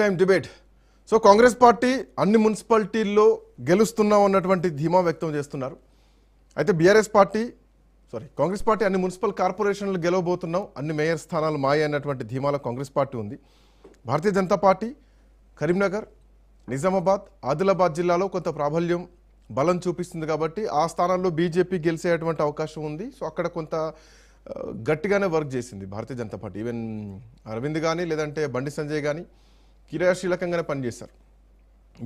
Time debate. So Congress party అన్ని మున్సిపాలిటీల్లో గెలుస్తున్నాం అన్నటువంటి ధీమా వ్యక్తం చేస్తున్నారు. అయితే కాంగ్రెస్ పార్టీ అన్ని మున్సిపల్ కార్పొరేషన్లు గెలవబోతున్నాం, అన్ని మేయర్ స్థానాలు మాయ అన్నటువంటి ధీమాలో కాంగ్రెస్ పార్టీ ఉంది. భారతీయ జనతా పార్టీ కరీంనగర్, నిజామాబాద్, ఆదిలాబాద్ జిల్లాలో కొంత ప్రాబల్యం బలం చూపిస్తుంది కాబట్టి ఆ స్థానాల్లో బీజేపీ గెలిచేటువంటి అవకాశం ఉంది. సో అక్కడ కొంత గట్టిగానే వర్క్ చేసింది భారతీయ జనతా పార్టీ. ఈవెన్ అరవింద్ కానీ లేదంటే బండి సంజయ్ కానీ క్రియాశీలకంగానే పనిచేశారు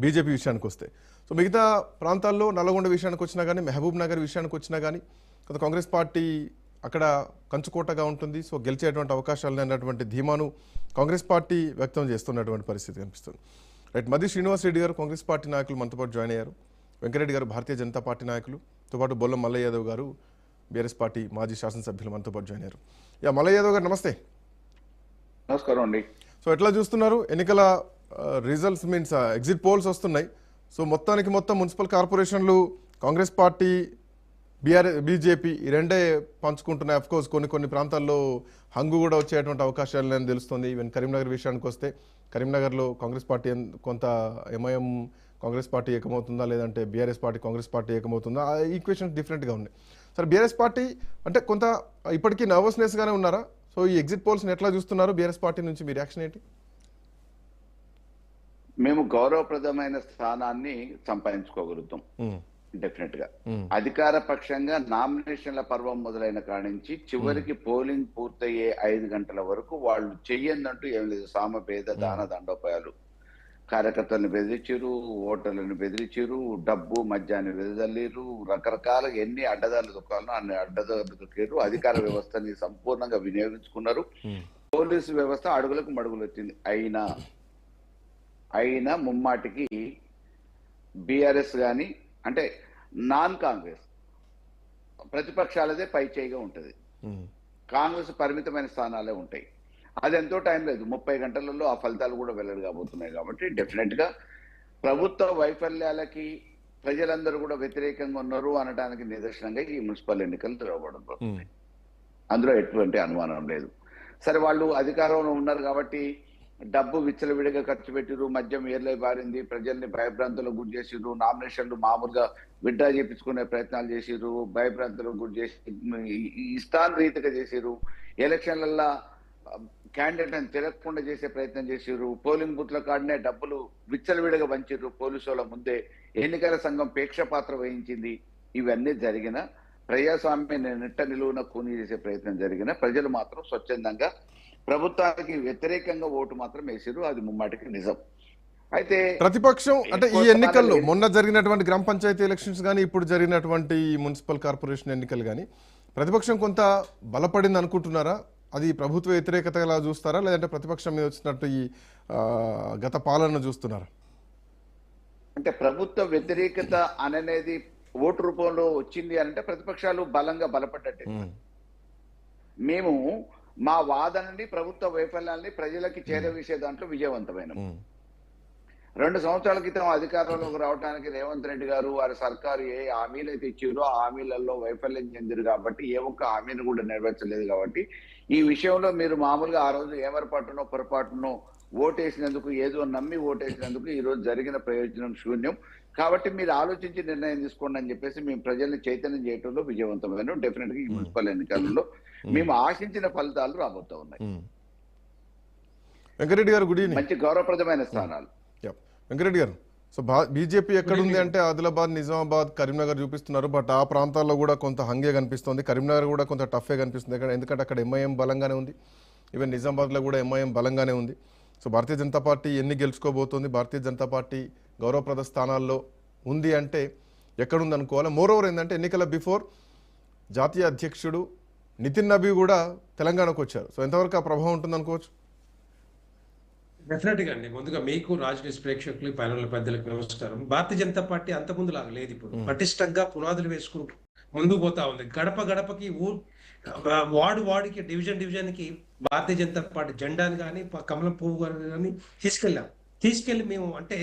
బీజేపీ విషయానికి వస్తే. సో మిగతా ప్రాంతాల్లో నల్గొండ విషయానికి వచ్చినా కానీ, మహబూబ్ నగర్ విషయానికి వచ్చినా కానీ కొంత కాంగ్రెస్ పార్టీ అక్కడ కంచుకోటగా ఉంటుంది. సో గెలిచేటువంటి అవకాశాలు అన్నటువంటి ధీమాను కాంగ్రెస్ పార్టీ వ్యక్తం చేస్తున్నటువంటి పరిస్థితి కనిపిస్తుంది. రైట్, మది శ్రీనివాస్ రెడ్డి గారు కాంగ్రెస్ పార్టీ నాయకులు మనతో పాటు జాయిన్ అయ్యారు. వెంకరెడ్డి గారు భారతీయ జనతా పార్టీ నాయకులుతో పాటు బొల్లం మల్లయ్య యాదవ్ గారు బీఆర్ఎస్ పార్టీ మాజీ శాసనసభ్యులు మనతో పాటు జాయిన్ అయ్యారు. మల్లయ్య యాదవ్ గారు నమస్తే. నమస్కారం అండి. సో ఎట్లా చూస్తున్నారు ఎన్నికల రిజల్ట్స్? మీన్స్ ఎగ్జిట్ పోల్స్ వస్తున్నాయి. సో మొత్తం మున్సిపల్ కార్పొరేషన్లు కాంగ్రెస్ పార్టీ, బీజేపీ ఈ రెండే పంచుకుంటున్నాయి. అఫ్కోర్స్ కొన్ని ప్రాంతాల్లో హంగు కూడా వచ్చేటువంటి అవకాశాలు నేను తెలుస్తుంది. ఈవెన్ కరీంనగర్ విషయానికి వస్తే కరీంనగర్లో కాంగ్రెస్ పార్టీ కొంత ఎంఐఎం కాంగ్రెస్ పార్టీ ఏకమవుతుందా, లేదంటే బీఆర్ఎస్ పార్టీ కాంగ్రెస్ పార్టీ ఏకమవుతుందా, ఆ ఈక్వేషన్స్ డిఫరెంట్గా ఉన్నాయి. సరే, బీఆర్ఎస్ పార్టీ అంటే కొంత ఇప్పటికీ నర్వస్నెస్గానే ఉన్నారా? సో ఈ ఎగ్జిట్ పోల్స్ని ఎట్లా చూస్తున్నారు? బీఆర్ఎస్ పార్టీ నుంచి మీ రియాక్షన్ ఏంటి? మేము గౌరవప్రదమైన స్థానాన్ని సంపాదించుకోగలుగుతాం డెఫినెట్ గా. అధికార పక్షంగా నామినేషన్ల పర్వం మొదలైన కాడి నుంచి చివరికి పోలింగ్ పూర్తయ్యే 5 గంటల వరకు వాళ్ళు చెయ్యందంటూ ఏం లేదు. సామభేద దాన దండోపాయాలు, కార్యకర్తలను బెదిరించారు, ఓటర్లను బెదిరించారు, డబ్బు మద్యాన్ని వెదజల్లేరు, రకరకాల ఎన్ని అడ్డదారులు దొక్కాలనో అన్ని అడ్డదారులు దొక్కారు. అధికార వ్యవస్థని సంపూర్ణంగా వినియోగించుకున్నారు. పోలీసు వ్యవస్థ అడుగులకు మడుగులు వచ్చింది. అయినా ముమ్మాటికి బీఆర్ఎస్ కానీ అంటే నాన్ కాంగ్రెస్ ప్రతిపక్షాలదే పై చేయిగా ఉంటుంది. కాంగ్రెస్ పరిమితమైన స్థానాలే ఉంటాయి. అది ఎంతో టైం లేదు, 30 గంటలలో ఆ ఫలితాలు కూడా వెల్లడి కాబోతున్నాయి. కాబట్టి డెఫినెట్ గా ప్రభుత్వ వైఫల్యాలకి ప్రజలందరూ కూడా వ్యతిరేకంగా ఉన్నారు అనడానికి నిదర్శనంగా ఈ మున్సిపల్ ఎన్నికలు జరగబడబోతున్నాయి. అందులో ఎటువంటి అనుమానం లేదు. సరే, వాళ్ళు అధికారంలో ఉన్నారు కాబట్టి డబ్బు విచ్చలవిడిగా ఖర్చు పెట్టిరు, మద్యం ఏర్లై బారింది, ప్రజల్ని భయభ్రాంతులకు గురి చేసిరు, నామినేషన్లు మామూలుగా విడ్డా చేయించుకునే ప్రయత్నాలు చేసిరు, భయభ్రాంతులకు గురి చేసి ఇష్టాన్రీతిగా చేసిరు, ఎలక్షన్లల్లో క్యాండిడేట్ అని తిరగకుండా చేసే ప్రయత్నం చేసిరు, పోలింగ్ బూత్ల కాడనే డబ్బులు విచ్చలవిడిగా పంచిర్రు, పోలీసుల ముందే ఎన్నికల సంఘం పేక్షపాత్ర వహించింది. ఇవన్నీ జరిగిన ప్రజాస్వామ్యాన్ని నిట్ట నిలువున కూని చేసే ప్రయత్నం జరిగిన ప్రజలు మాత్రం స్వచ్ఛందంగా ప్రభుత్వానికి వ్యతిరేకంగా ఓటు మాత్రం వేసారు. అది ముమ్మాటికి నిజం. అయితే ప్రతిపక్షం అంటే ఈ ఎన్నికల్లో మొన్న జరిగినటువంటి గ్రామ పంచాయతీ ఎలక్షన్స్ కానీ ఇప్పుడు జరిగినటువంటి మున్సిపల్ కార్పొరేషన్ ఎన్నికలు కానీ ప్రతిపక్షం కొంత బలపడింది అనుకుంటున్నారా? అది ప్రభుత్వ వ్యతిరేకతగా చూస్తారా, లేదంటే ప్రతిపక్షం మీద వచ్చినట్టు ఈ గత పాలన చూస్తున్నారా? అంటే ప్రభుత్వ వ్యతిరేకత అనేది ఓటు రూపంలో వచ్చింది అంటే ప్రతిపక్షాలు బలంగా బలపడ్డట్టే. మేము మా వాదనని, ప్రభుత్వ వైఫల్యాన్ని ప్రజలకి చేరవేసే దాంట్లో విజయవంతమైన 2 సంవత్సరాల క్రితం అధికారంలోకి రావడానికి రేవంత్ రెడ్డి గారు వారి సర్కారు ఏ హామీలు అయితే ఇచ్చారో ఆ హామీలలో వైఫల్యం చెందిరు కాబట్టి ఏ ఒక్క హామీని కూడా నెరవేర్చలేదు. కాబట్టి ఈ విషయంలో మీరు మామూలుగా ఆ రోజు ఏమరపాటునో పొరపాటునో ఓటేసినందుకు, ఏదో నమ్మి ఓటేసినందుకు ఈ రోజు జరిగిన ప్రయోజనం శూన్యం. కాబట్టి మీరు ఆలోచించి నిర్ణయం తీసుకోండి అని చెప్పేసి మేము ప్రజల్ని చైతన్యం చేయడంలో విజయవంతమైన డెఫినెట్ గా ఈ మున్సిపల్ ఎన్నికలలో మేము ఆశించిన ఫలితాలు రాబోతా ఉన్నాయి. వెంకరెడ్డి గారు, గుడ్ ఈవినింగ్. మంచి గౌరవప్రదమైన స్థానాలు. వెంకరెడ్డి గారు, సో బీజేపీ ఎక్కడుంది అంటే ఆదిలాబాద్, నిజామాబాద్, కరీంనగర్ చూపిస్తున్నారు. బట్ ఆ ప్రాంతాల్లో కూడా కొంత హంగే కనిపిస్తుంది. కరీంనగర్ కూడా కొంత టఫే కనిపిస్తుంది. ఎందుకంటే అక్కడ ఎంఐఎం బలంగానే ఉంది. ఈవెన్ నిజామాబాద్లో కూడా ఎంఐఎం బలంగానే ఉంది. సో భారతీయ జనతా పార్టీ ఎన్ని గెలుచుకోబోతోంది? భారతీయ జనతా పార్టీ గౌరవప్రద స్థానాల్లో ఉంది అంటే ఎక్కడుంది అనుకోవాలి? మోరోవర్ ఏంటంటే ఎన్నికల బిఫోర్ జాతీయ అధ్యక్షుడు నితిన్ నబీ కూడా తెలంగాణకు వచ్చారు. సో ఎంతవరకు ఆ ప్రభావం ఉంటుంది అనుకోవచ్చు? డెఫినెట్ గా అండి. ముందుగా మీకు, రాజకీయ ప్రేక్షకులు, ప్యానెల్ పెద్దలకు నమస్కారం. భారతీయ జనతా పార్టీ అంతకుముందు లాగా లేదు. ఇప్పుడు పటిష్టంగా పునాదులు వేసుకుంటూ ముందుకు పోతా ఉంది. గడప గడపకి, వాడికి, డివిజన్ కి భారతీయ జనతా పార్టీ జెండాని కానీ, కమలం పువ్వు కానీ తీసుకెళ్ళి మేము అంటే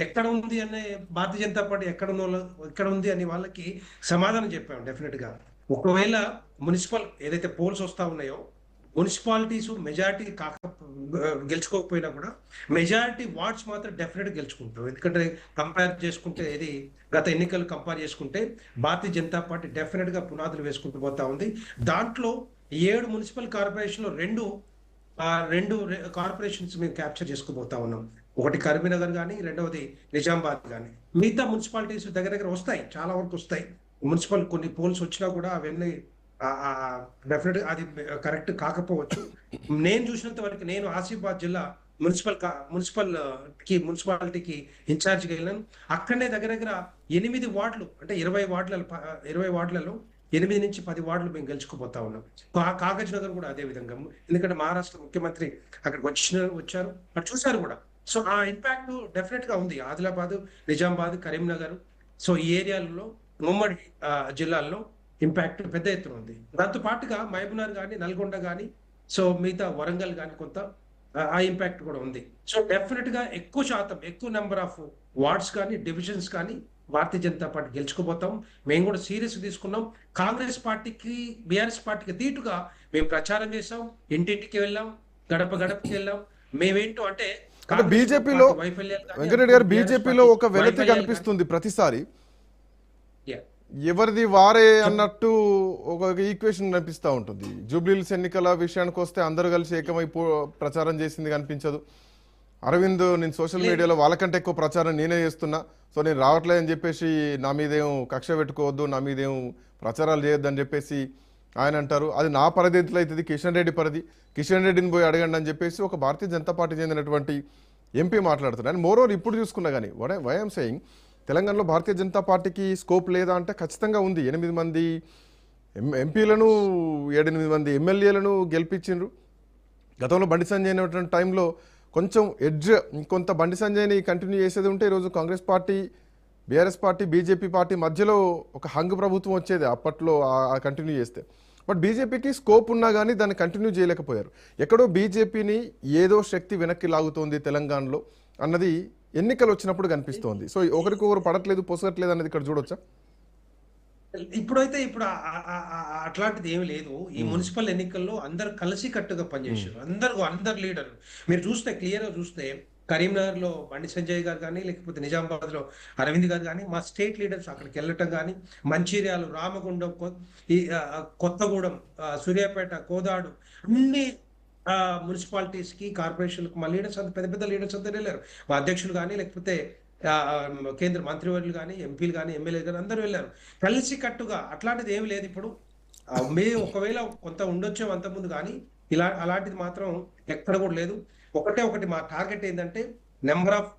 ఎక్కడ ఉంది అనే భారతీయ జనతా పార్టీ ఎక్కడ ఉంది అని వాళ్ళకి సమాధానం చెప్పాము. డెఫినెట్ గా ఒకవేళ మున్సిపల్ ఏదైతే పోల్స్ వస్తా ఉన్నాయో మున్సిపాలిటీస్ మెజారిటీ గెలుచుకోకపోయినా కూడా మెజారిటీ వార్డ్స్ మాత్రం డెఫినెట్ గెలుచుకుంటారు. ఎందుకంటే కంపేర్ చేసుకుంటే ఇది గత ఎన్నికలు కంపేర్ చేసుకుంటే భారతీయ జనతా పార్టీ డెఫినెట్ గా పునాదులు వేసుకుంటూ పోతా ఉంది. దాంట్లో 7 మున్సిపల్ కార్పొరేషన్ లో రెండు కార్పొరేషన్స్ మేము క్యాప్చర్ చేసుకోబోతా ఉన్నాం. ఒకటి కరీంనగర్ కానీ, రెండవది నిజామాబాద్ కానీ. మిగతా మున్సిపాలిటీస్ దగ్గర వస్తాయి, చాలా వరకు వస్తాయి. మున్సిపల్ కొన్ని పోల్స్ వచ్చినా కూడా అవన్నీ డెఫినెట్ అది కరెక్ట్ కాకపోవచ్చు. నేను చూసినంత వరకు, నేను ఆసిఫాబాద్ జిల్లా మున్సిపాలిటీకి ఇన్ఛార్జ్గా వెళ్ళాను. అక్కడనే దగ్గర 8 వార్డులు, అంటే 20 వార్డులలో 8 నుంచి 10 వార్డులు మేము గెలుచుకుపోతా ఉన్నాం. కాగజ్ నగర్ కూడా అదే విధంగా, ఎందుకంటే మహారాష్ట్ర ముఖ్యమంత్రి అక్కడికి వచ్చారు, అక్కడ చూశారు కూడా. సో ఆ ఇంపాక్ట్ డెఫినెట్ గా ఉంది. ఆదిలాబాద్, నిజామాబాద్, కరీంనగర్, సో ఈ ఏరియాలలో ఉమ్మడి జిల్లాల్లో ఇంపాక్ట్ పెద్ద ఎత్తున ఉంది. దాంతో పాటుగా మహబూబ్నగర్ కానీ, నల్గొండ కానీ, సో మిగతా వరంగల్ కానీ కొంత ఆ ఇంపాక్ట్ కూడా ఉంది. సో డెఫినెట్ గా ఎక్కువ శాతం, ఎక్కువ నెంబర్ ఆఫ్ వార్డ్స్ కానీ, డివిజన్స్ కానీ భారతీయ జనతా పార్టీ గెలుచుకోబోతాం. మేము కూడా సీరియస్ తీసుకున్నాం. కాంగ్రెస్ పార్టీకి, బీఆర్ఎస్ పార్టీకి దీటుగా మేము ప్రచారం చేసాం, ఇంటింటికి వెళ్ళాం, గడప గడపకి వెళ్ళాం. మేమేంటో అంటే బీజేపీలో వెంకటరెడ్డి గారు, బీజేపీలో ఒక వెలితి కనిపిస్తుంది ప్రతిసారి, ఎవరిది వారే అన్నట్టు ఒక ఈక్వేషన్ కనిపిస్తూ ఉంటుంది. జూబ్లీహిల్స్ ఎన్నికల విషయానికి వస్తే అందరూ కలిసి ఏకమై ప్రచారం చేసింది కనిపించదు. అరవింద్, నేను సోషల్ మీడియాలో వాళ్ళకంటే ఎక్కువ ప్రచారం నేనే చేస్తున్నా, సో నేను రావట్లేదని చెప్పేసి నా మీదేం కక్ష పెట్టుకోవద్దు, నా మీదేం ప్రచారాలు చేయొద్దు అని చెప్పేసి ఆయన అంటారు. అది నా పరిధి అవుతుంది, కిషన్ రెడ్డి పరిధి, కిషన్ రెడ్డిని పోయి అడగండి అని చెప్పేసి ఒక భారతీయ జనతా పార్టీ చెందినటువంటి ఎంపీ మాట్లాడుతున్నారు. అండ్ మోరోవర్ ఇప్పుడు చూసుకున్నా కానీ వై ఐఎమ్ సేయింగ్, తెలంగాణలో భారతీయ జనతా పార్టీకి స్కోప్ లేదా అంటే ఖచ్చితంగా ఉంది. 8 మంది ఎంపీలను, 7-8 మంది ఎమ్మెల్యేలను గెలిపించిండ్రు. గతంలో బండి సంజయ్ అనేటువంటి టైంలో కొంచెం కొంత బండి సంజయ్ని కంటిన్యూ చేసేది ఉంటే ఈరోజు Congress party, BRS party, BJP party మధ్యలో ఒక హంగ్ ప్రభుత్వం వచ్చేది అప్పట్లో కంటిన్యూ చేస్తే. బట్ బీజేపీకి స్కోప్ ఉన్నా కానీ దాన్ని కంటిన్యూ చేయలేకపోయారు. ఎక్కడో బీజేపీని ఏదో శక్తి వెనక్కి లాగుతోంది తెలంగాణలో అన్నది ఎన్నికలు వచ్చినప్పుడు కనిపిస్తోంది. సో ఒకరికొకరు పడట్లేదు, పొసగట్లేదు అనేది ఇక్కడ చూడొచ్చా? ఇప్పుడు అట్లాంటిది ఏమి లేదు. ఈ మున్సిపల్ ఎన్నికల్లో అందరు కలిసి కట్టుగా పనిచేశారు, అందరు లీడర్లు. మీరు చూస్తే క్లియర్ గా చూస్తే కరీంనగర్ లో బండి సంజయ్ గారు కానీ, లేకపోతే నిజామాబాద్ లో అరవింద్ గారు కానీ, మా స్టేట్ లీడర్స్ అక్కడికి వెళ్ళటం కానీ, మంచిర్యాల, రామగుండం, కొత్తగూడెం, సూర్యాపేట, కోదాడు, అన్ని మున్సిపాలిటీస్ కి, కార్పొరేషన్లకు మా లీడర్స్ అంతా, పెద్ద లీడర్స్ అంతా వెళ్ళారు. మా అధ్యక్షులు కానీ, లేకపోతే కేంద్ర మంత్రివర్యులు కానీ, ఎంపీలు కానీ, ఎమ్మెల్యేలు కానీ అందరూ వెళ్ళారు కలిసి కట్టుగా. అట్లాంటిది ఏమి లేదు ఇప్పుడు. ఒకవేళ కొంత ఉండొచ్చు అంతకుముందు, కానీ అలాంటిది మాత్రం ఎక్కడ కూడా లేదు. ఒకటి మా టార్గెట్ ఏంటంటే నెంబర్ ఆఫ్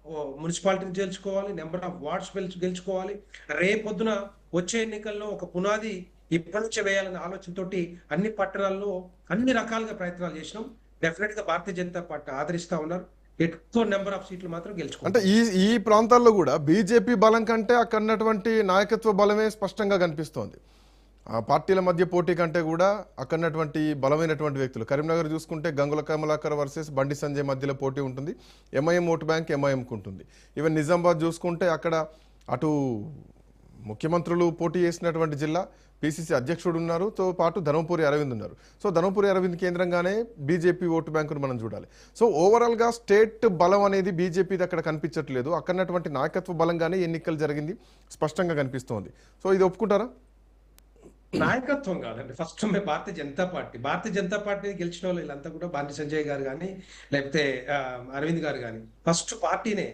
మున్సిపాలిటీని గెలుచుకోవాలి, నెంబర్ ఆఫ్ వార్డ్స్ గెలుచుకోవాలి. రేపొద్దున వచ్చే ఎన్నికల్లో ఒక పునాది ఇప్పటి నుంచే వేయాలనే ఆలోచనతోటి అన్ని పట్టణాల్లో అన్ని రకాలుగా ప్రయత్నాలు చేసినాం. డెఫినెట్ గా భారతీయ జనతా పార్టీ ఆదరిస్తా ఉన్నారు. ఎక్కువ నెంబర్ ఆఫ్ సీట్లు మాత్రం గెలుచుకో. అంటే ఈ ప్రాంతాల్లో కూడా బీజేపీ బలం కంటే అక్కడ ఉన్నటువంటి నాయకత్వ బలమే స్పష్టంగా కనిపిస్తోంది. ఆ పార్టీల మధ్య పోటీ కంటే కూడా అక్కడ ఉన్నటువంటి బలమైనటువంటి వ్యక్తులు. కరీంనగర్ చూసుకుంటే గంగుల కమలాకర్ వర్సెస్ బండి సంజయ్ మధ్యలో పోటీ ఉంటుంది. ఎంఐఎం ఓటు బ్యాంక్ ఎంఐఎంకు ఉంటుంది. ఈవెన్ నిజామాబాద్ చూసుకుంటే అక్కడ అటు ముఖ్యమంత్రులు పోటీ చేసినటువంటి జిల్లా, పిసిసి అధ్యక్షుడు ఉన్నారు, తో పాటు ధర్మపురి అరవింద్ ఉన్నారు. సో ధర్మపురి అరవింద్ కేంద్రంగానే బీజేపీ ఓటు బ్యాంకును మనం చూడాలి. సో ఓవరాల్గా స్టేట్ బలం అనేది బీజేపీది అక్కడ కనిపించట్లేదు. అక్కడటువంటి నాయకత్వ బలంగానే ఎన్నికలు జరిగింది స్పష్టంగా కనిపిస్తోంది. సో ఇది ఒప్పుకుంటారా? నాయకత్వం కాదండి. ఫస్ట్ భారతీయ జనతా పార్టీ గెలిచిన వాళ్ళు వీళ్ళంతా కూడా బండి సంజయ్ గారు కానీ, లేకపోతే అరవింద్ గారు కానీ, ఫస్ట్ పార్టీనే,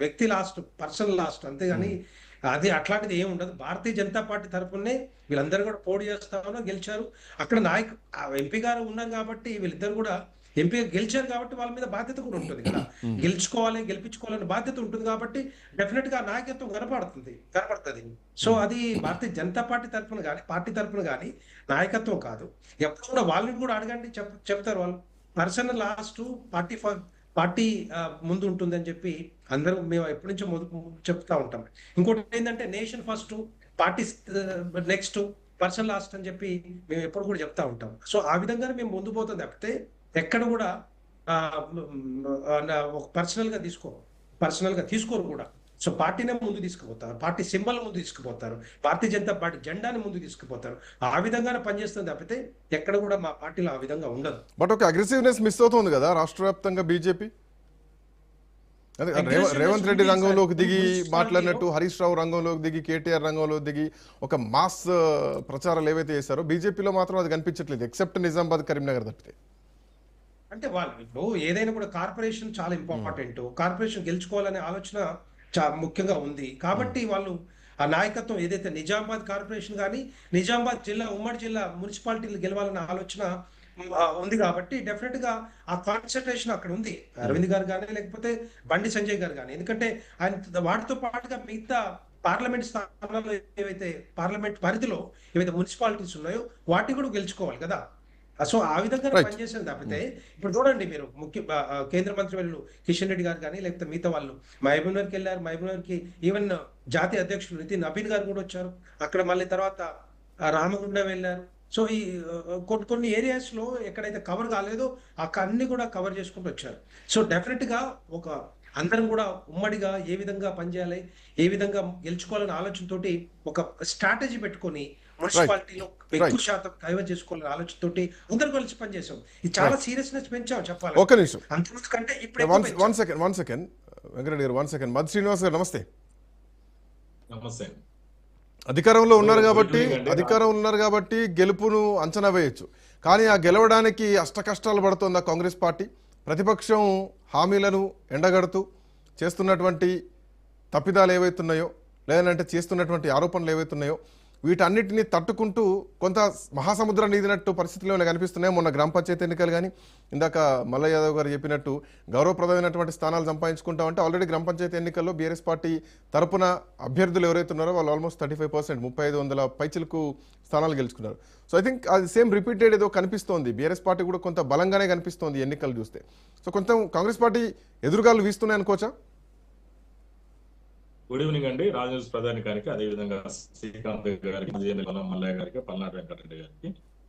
వ్యక్తి లాస్ట్, పర్సన్ లాస్ట్, అంతేగాని అది అట్లాంటిది ఏమి ఉండదు. భారతీయ జనతా పార్టీ తరఫునే వీళ్ళందరూ కూడా పోటీ చేస్తామని గెలిచారు. అక్కడ ఎంపీ గారు ఉన్నారు కాబట్టి, వీళ్ళిద్దరు కూడా ఎంపీగా గెలిచారు కాబట్టి వాళ్ళ మీద బాధ్యత కూడా ఉంటుంది కదా. గెలిపించుకోవాలని బాధ్యత ఉంటుంది కాబట్టి డెఫినెట్ గా నాయకత్వం కనపడుతుంది. సో అది భారతీయ జనతా పార్టీ తరఫున కానీ, పార్టీ తరఫున కానీ నాయకత్వం కాదు. ఎప్పుడు కూడా వాళ్ళని కూడా అడగండి, చెప్తారు వాళ్ళు. పర్సనల్ లాస్ట్, పార్టీ ముందు ఉంటుంది అని చెప్పి అందరూ మేము ఎప్పటి నుంచో చెప్తా ఉంటాం. ఇంకోటి ఏంటంటే nation first, party next, personal last అని చెప్పి మేము ఎప్పుడు కూడా చెప్తా ఉంటాం. సో ఆ విధంగానే మేము ముందు పోతుంది తప్పితే ఎక్కడ కూడా ఒక పర్సనల్ గా తీసుకోరు కూడా. సో పార్టీనే ముందు తీసుకుపోతారు, పార్టీ సింబల్ ముందు తీసుకుపోతారు, భారతీయ జనతా పార్టీ జెండాని ముందు తీసుకుపోతారు. ఆ విధంగానే పనిచేస్తుంది తప్పితే ఎక్కడ కూడా మా పార్టీలో ఆ విధంగా ఉండదు. బట్ ఒక అగ్రెసివ్నెస్ మిస్ అవుతుంది కదా రాష్ట్ర వ్యాప్తంగా బీజేపీ. రేవంత్ రెడ్డి రంగంలోకి దిగి మాట్లాడినట్టు, హరీష్ రావు రంగంలోకి దిగి, కేటీఆర్ రంగంలోకి దిగి ఒక మాస్ ప్రచారాలు ఏవైతే చేశారో బీజేపీలో మాత్రం అది కనిపించట్లేదు, ఎక్సెప్ట్ నిజామాబాద్, కరీంనగర్ తప్పితే. అంటే వాళ్ళు ఇప్పుడు ఏదైనా కూడా కార్పొరేషన్ చాలా ఇంపార్టెంట్, కార్పొరేషన్ గెలుచుకోవాలనే ఆలోచన ముఖ్యంగా ఉంది. కాబట్టి వాళ్ళు ఆ నాయకత్వం ఏదైతే నిజామాబాద్ కార్పొరేషన్ కానీ నిజామాబాద్ జిల్లా ఉమ్మడి జిల్లా మున్సిపాలిటీలు గెలవాలన్న ఆలోచన ఉంది. కాబట్టి డెఫినెట్ గా ఆ కాన్సన్ట్రేషన్ అక్కడ ఉంది, అరవింద్ గారు కానీ లేకపోతే బండి సంజయ్ గారు కానీ. ఎందుకంటే ఆయన వాటితో పాటుగా మిగతా పార్లమెంట్ స్థానాల్లో ఏవైతే పార్లమెంట్ పరిధిలో ఏవైతే మున్సిపాలిటీస్ ఉన్నాయో వాటిని కూడా గెలుచుకోవాలి కదా. సో ఆ విధంగా పనిచేసేది తప్పితే ఇప్పుడు చూడండి మీరు కేంద్ర మంత్రి వాళ్ళు కిషన్ రెడ్డి గారు కానీ లేకపోతే మిగతా వాళ్ళు మహబూబ్నగర్కి వెళ్ళారు. మహబూబ్నగర్కి ఈవెన్ జాతీయ అధ్యక్షులు నితిన్ నబీన్ గారు కూడా వచ్చారు. అక్కడ మళ్ళీ తర్వాత రామగుండం వెళ్ళారు. సో ఈ కొన్ని ఏరియాస్ లో ఎక్కడైతే కవర్ కాలేదో అన్ని కూడా కవర్ చేసుకుంటూ వచ్చారు. సో డెఫినెట్ గా ఒక అందరం కూడా ఉమ్మడిగా ఏ విధంగా పనిచేయాలి, ఏ విధంగా గెలుచుకోవాలనే ఆలోచనతోటి ఒక స్ట్రాటజీ పెట్టుకొని మున్సిపాలిటీలో ఎక్కువ శాతం కైవర్ చేసుకోవాలనే ఆలోచనతోటి అందరూ కలిసి పనిచేసాం. ఇది చాలా సీరియస్నెస్ పెంచాం చెప్పాలి. ఒక నిమిషం, అంతకంటే ఇప్పుడు వన్ సెకండ్ వెంకటరెడ్డి గారు, 1 సెకండ్. మధు శ్రీనివాస్ గారు నమస్తే. నమస్తే. అధికారంలో ఉన్నారు కాబట్టి గెలుపును అంచనా వేయొచ్చు, కానీ ఆ గెలవడానికి అష్టకష్టాలు పడుతోంది ఆ కాంగ్రెస్ పార్టీ. ప్రతిపక్షం హామీలను ఎండగడుతూ చేస్తున్నటువంటి తప్పిదాలు ఏవైతున్నాయో, లేదంటే చేస్తున్నటువంటి ఆరోపణలు ఏవైతున్నాయో వీటన్నిటిని తట్టుకుంటూ కొంత మహాసముద్రం నీదినట్టు పరిస్థితుల్లో కనిపిస్తున్నాయి. మొన్న గ్రామ పంచాయతీ ఎన్నికలు కానీ ఇందాక మల్ల యాదవ్ గారు చెప్పినట్టు గౌరవప్రదమైనటువంటి స్థానాలు సంపాదించుకుంటామంటే ఆల్రెడీ గ్రామ పంచాయతీ ఎన్నికల్లో బీఆర్ఎస్ పార్టీ తరపున అభ్యర్థులు ఎవరైతే ఉన్నారో వాళ్ళు ఆల్మోస్ట్ 35%, 3500 పైచిలకు స్థానాలు గెలుచుకున్నారు. సో ఐ థింక్ అది సేమ్ రిపీటెడ్ ఏదో కనిపిస్తోంది. బీఆర్ఎస్ పార్టీ కూడా కొంత బలంగానే కనిపిస్తోంది ఎన్నికలు చూస్తే. సో కొంత కాంగ్రెస్ పార్టీ ఎదురుగాలు వీస్తున్నాయి అనుకోవచ్చా? గుడ్ ఈవినింగ్ అండి. రాజన్యూస్ ప్రధానికానికి, అదేవిధంగా శ్రీకాంత్ గారికి, మల్లయ్య గారికి, పల్నాడు వెంకటరెడ్డి గారికి.